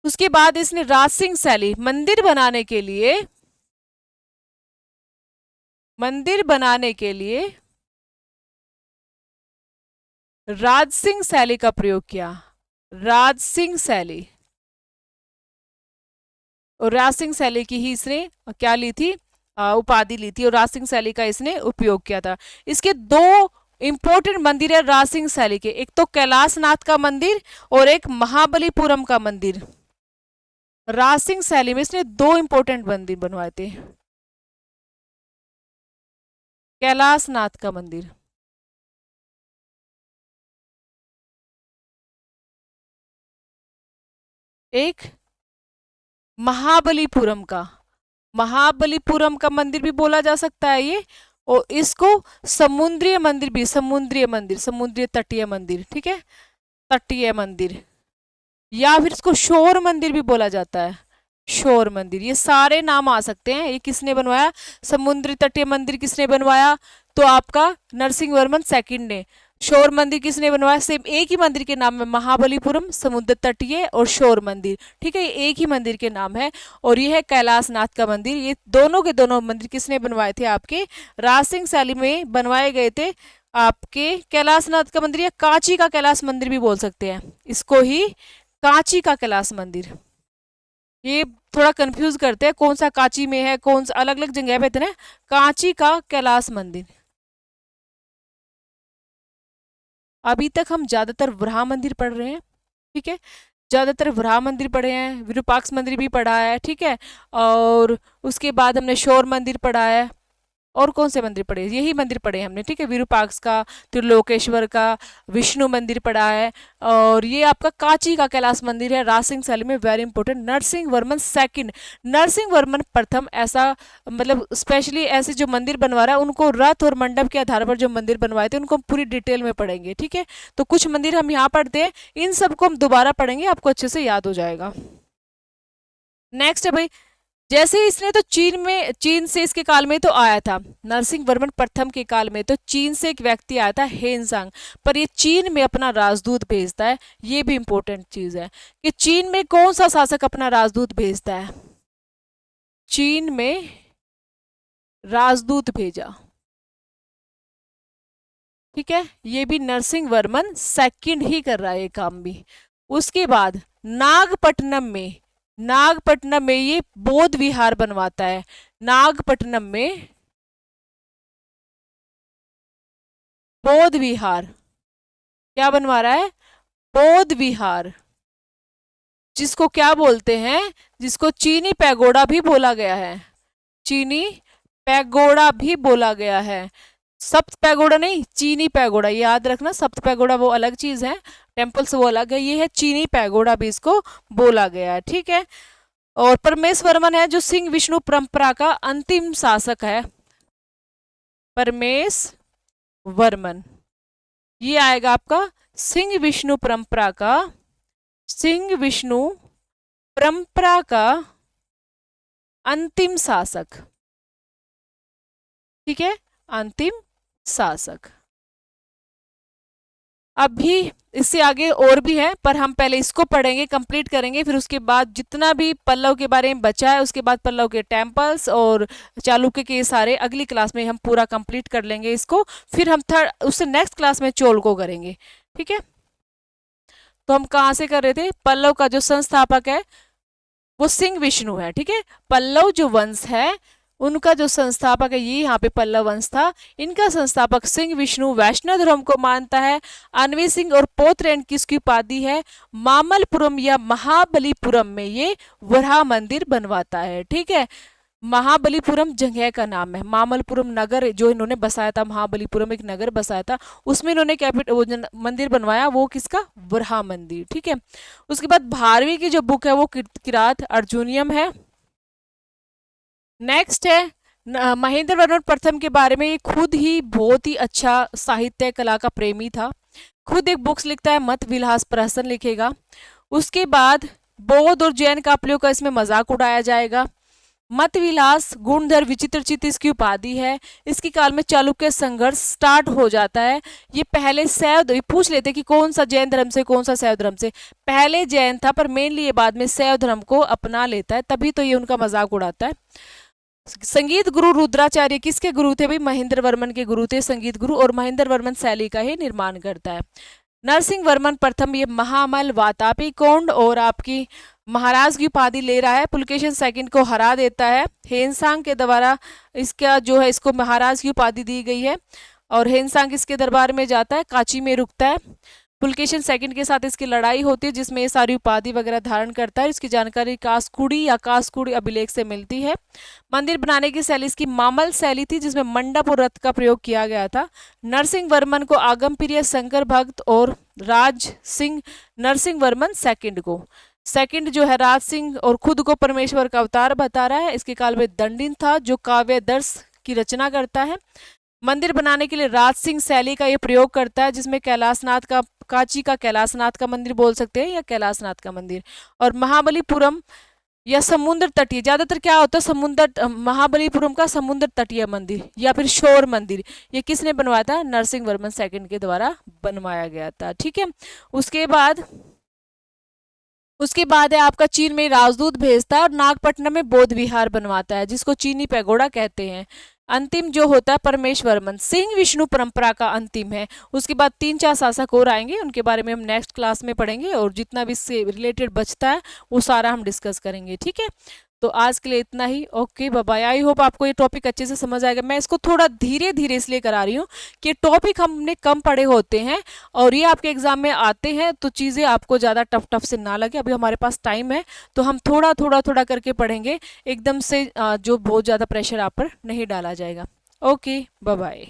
उसके बाद इसने राज सिंह शैली, मंदिर बनाने के लिए, मंदिर बनाने के लिए राज सिंह शैली का प्रयोग किया। राज सिंह शैली, और राज सिंह शैली की ही इसने क्या ली थी? उपाधि ली थी, और राज सिंह शैली का इसने उपयोग किया था। इसके दो इंपॉर्टेंट मंदिर है राज सिंह शैली के, एक तो कैलाशनाथ का मंदिर और एक महाबलीपुरम का मंदिर। राज सिंह शैली में इसने दो इंपॉर्टेंट मंदिर बनवाए थे। कैलाशनाथ का मंदिर, एक महाबलीपुरम का, महाबलीपुरम का मंदिर भी बोला जा सकता है ये। और इसको समुद्रीय मंदिर भी, समुद्रीय मंदिर, समुद्रीय तटीय मंदिर, ठीक है, तटीय मंदिर, या फिर इसको शोर मंदिर भी बोला जाता है। शोर मंदिर, ये सारे नाम आ सकते हैं। ये किसने बनवाया? समुद्री तटीय मंदिर किसने बनवाया? तो आपका नरसिंह वर्मन सेकंड ने। शोर मंदिर किसने बनवाया? सेम एक ही मंदिर के नाम है, महाबलीपुरम, समुद्र तटीय और शोर मंदिर। ठीक है, ये एक ही मंदिर के नाम है। और ये है कैलाशनाथ का मंदिर। ये दोनों के दोनों मंदिर किसने बनवाए थे? आपके राज सिंह शैली में बनवाए गए थे। आपके कैलाशनाथ का मंदिर या कांची का कैलाश मंदिर भी बोल सकते हैं इसको ही, कांची का कैलाश मंदिर। ये थोड़ा कंफ्यूज करते हैं कौन सा कांची में है, कौन सा अलग अलग जगह पे है। कांची का कैलाश मंदिर। अभी तक हम ज्यादातर वराह मंदिर पढ़ रहे हैं, ठीक है, ज्यादातर वराह मंदिर पढ़े हैं, विरूपाक्ष मंदिर भी पढ़ा है, ठीक है, और उसके बाद हमने शोर मंदिर पढ़ा है, और कौन से मंदिर पढ़े, यही मंदिर पढ़े हमने, ठीक है, विरूपाक्ष का, त्रिलोकेश्वर का, विष्णु मंदिर पढ़ा है, और ये आपका कांची का कैलाश मंदिर है, राज सिंह शैली में, very important. Narasimha Varman second, Narasimha Varman प्रथम ऐसा मतलब स्पेशली ऐसे जो मंदिर बनवा रहा है उनको रथ और मंडप के आधार पर जो मंदिर बनवाए थे उनको हम पूरी डिटेल में पढ़ेंगे, ठीक है। तो कुछ मंदिर हम यहाँ पढ़ते हैं, इन सबको हम दोबारा पढ़ेंगे, आपको अच्छे से याद हो जाएगा। नेक्स्ट है भाई, जैसे इसने तो चीन से इसके काल में तो आया था, नरसिंह वर्मन प्रथम के काल में तो चीन से एक व्यक्ति आया था हेनसांग, पर ये चीन में अपना राजदूत भेजता है। ये भी इंपॉर्टेंट चीज है कि चीन में कौन सा शासक अपना राजदूत भेजता है, चीन में राजदूत भेजा, ठीक है, ये भी नरसिंह वर्मन सेकंड ही कर रहा है ये काम भी। उसके बाद नागपट्टनम में ये बौद्ध विहार बनवाता है, नागपट्टनम में बौद्ध विहार क्या बनवा रहा है, बौद्ध विहार, जिसको क्या बोलते हैं, जिसको चीनी पैगोडा भी बोला गया है, चीनी पैगोडा भी बोला गया है, सप्त पैगोडा नहीं, चीनी पैगोडा, याद रखना, सप्त पैगोडा वो अलग चीज है, टेम्पल्स वो अलग है, ये है चीनी पैगोडा भी इसको बोला गया है, ठीक है। और परमेश वर्मन है जो सिंह विष्णु परंपरा का अंतिम शासक है, परमेश वर्मन, ये आएगा आपका सिंह विष्णु परंपरा का, सिंह विष्णु परंपरा का अंतिम शासक, ठीक है, अंतिम शासक। अभी इससे आगे और भी है, पर हम पहले इसको पढ़ेंगे, कंप्लीट करेंगे, फिर उसके बाद जितना भी पल्लव के बारे में बचा है, उसके बाद पल्लव के टेम्पल्स और चालुक्य के सारे अगली क्लास में हम पूरा कंप्लीट कर लेंगे इसको, फिर हम उससे नेक्स्ट क्लास में चोल को करेंगे, ठीक है। तो हम कहाँ से कर रहे थे, पल्लव का जो संस्थापक है वो सिंह विष्णु है, ठीक है, पल्लव जो वंश है उनका जो संस्थापक है, ये यहाँ पे पल्लव वंश था, इनका संस्थापक सिंह विष्णु वैष्णव धर्म को मानता है। अनवी सिंह और पोत्रैन की इसकी उपाधि है, मामलपुरम या महाबलीपुरम में ये वराह मंदिर बनवाता है, ठीक है। महाबलीपुरम जगह का नाम है, मामलपुरम नगर जो इन्होंने बसाया था, महाबलीपुरम एक नगर बसाया था, उसमें इन्होंने मंदिर बनवाया, वो किसका, वराह मंदिर, ठीक है। उसके बाद 12वीं की जो बुक है वो किरात अर्जुनियम है। नेक्स्ट है महेंद्र वर्मन प्रथम के बारे में, ये खुद ही बहुत ही अच्छा साहित्य कला का प्रेमी था, खुद एक बुक्स लिखता है, मत विलास प्रहसन लिखेगा। उसके बाद बौद्ध और जैन कापलियों का इसमें मजाक उड़ाया जाएगा। मत विलास गुणधर विचित्र चित्त इसकी उपाधि है। इसके काल में चालुक्य संघर्ष स्टार्ट हो जाता है। ये पहले शैव पूछ लेते कि कौन सा जैन धर्म से कौन सा शैव धर्म से, पहले जैन था पर मेनली ये बाद में शैव धर्म को अपना लेता है, तभी तो ये उनका मजाक उड़ाता है। संगीत गुरु रुद्राचार्य किसके गुरु थे भाई, महेंद्र वर्मन के गुरु थे संगीत गुरु, और महेंद्र वर्मन शैली का ही निर्माण करता है। नरसिंह वर्मन प्रथम ये महामल वातापी कोंड और आपकी महाराज की उपाधि ले रहा है, पुलकेशन सेकंड को हरा देता है, हेनसांग के द्वारा इसका जो है इसको महाराज की उपाधि दी गई है, और हेनसांग इसके दरबार में जाता है, कांची में रुकता है, पुलकेशन सेकंड के साथ इसकी लड़ाई होती है जिसमें ये सारी उपाधि वगैरह धारण करता है। इसकी जानकारी कासकुड़ी या कासकुड़ी अभिलेख से मिलती है। मंदिर बनाने की शैली इसकी मामल शैली थी जिसमें मंडप और रथ का प्रयोग किया गया था। नरसिंह वर्मन को आगम प्रिय शंकर भक्त और राज सिंह नरसिंह वर्मन सेकंड जो है राज सिंह और खुद को परमेश्वर का अवतार बता रहा है। इसके काल में दंडिन था जो काव्य दर्श की रचना करता है। मंदिर बनाने के लिए राज सिंह शैली का ये प्रयोग करता है जिसमें कैलाशनाथ का कांची का कैलाशनाथ का मंदिर बोल सकते हैं या कैलाशनाथ का मंदिर, और महाबलीपुरम या समुद्र तटीय, ज्यादातर क्या होता है समुद्र, महाबलीपुरम का समुद्र तटीय मंदिर या फिर शोर मंदिर, ये किसने बनवाया था, नरसिंह वर्मन सेकंड के द्वारा बनवाया गया था, ठीक है। उसके बाद है आपका चीन में राजदूत भेजता है और नागपट्टनम में बौद्ध विहार बनवाता है जिसको चीनी पैगोडा कहते हैं। अंतिम जो होता है परमेश्वर वर्मन सिंह विष्णु परंपरा का अंतिम है। उसके बाद 3-4 शासक और आएंगे, उनके बारे में हम नेक्स्ट क्लास में पढ़ेंगे और जितना भी इससे रिलेटेड बचता है वो सारा हम डिस्कस करेंगे, ठीक है। तो आज के लिए इतना ही, okay bye bye. I hope आपको ये टॉपिक अच्छे से समझ आएगा। मैं इसको थोड़ा धीरे धीरे इसलिए करा रही हूँ कि टॉपिक हमने कम पढ़े होते हैं और ये आपके एग्जाम में आते हैं तो चीज़ें आपको ज़्यादा टफ से ना लगे। अभी हमारे पास टाइम है तो हम थोड़ा थोड़ा थोड़ा करके पढ़ेंगे, एकदम से जो बहुत ज़्यादा प्रेशर आप पर नहीं डाला जाएगा। Okay, bye bye.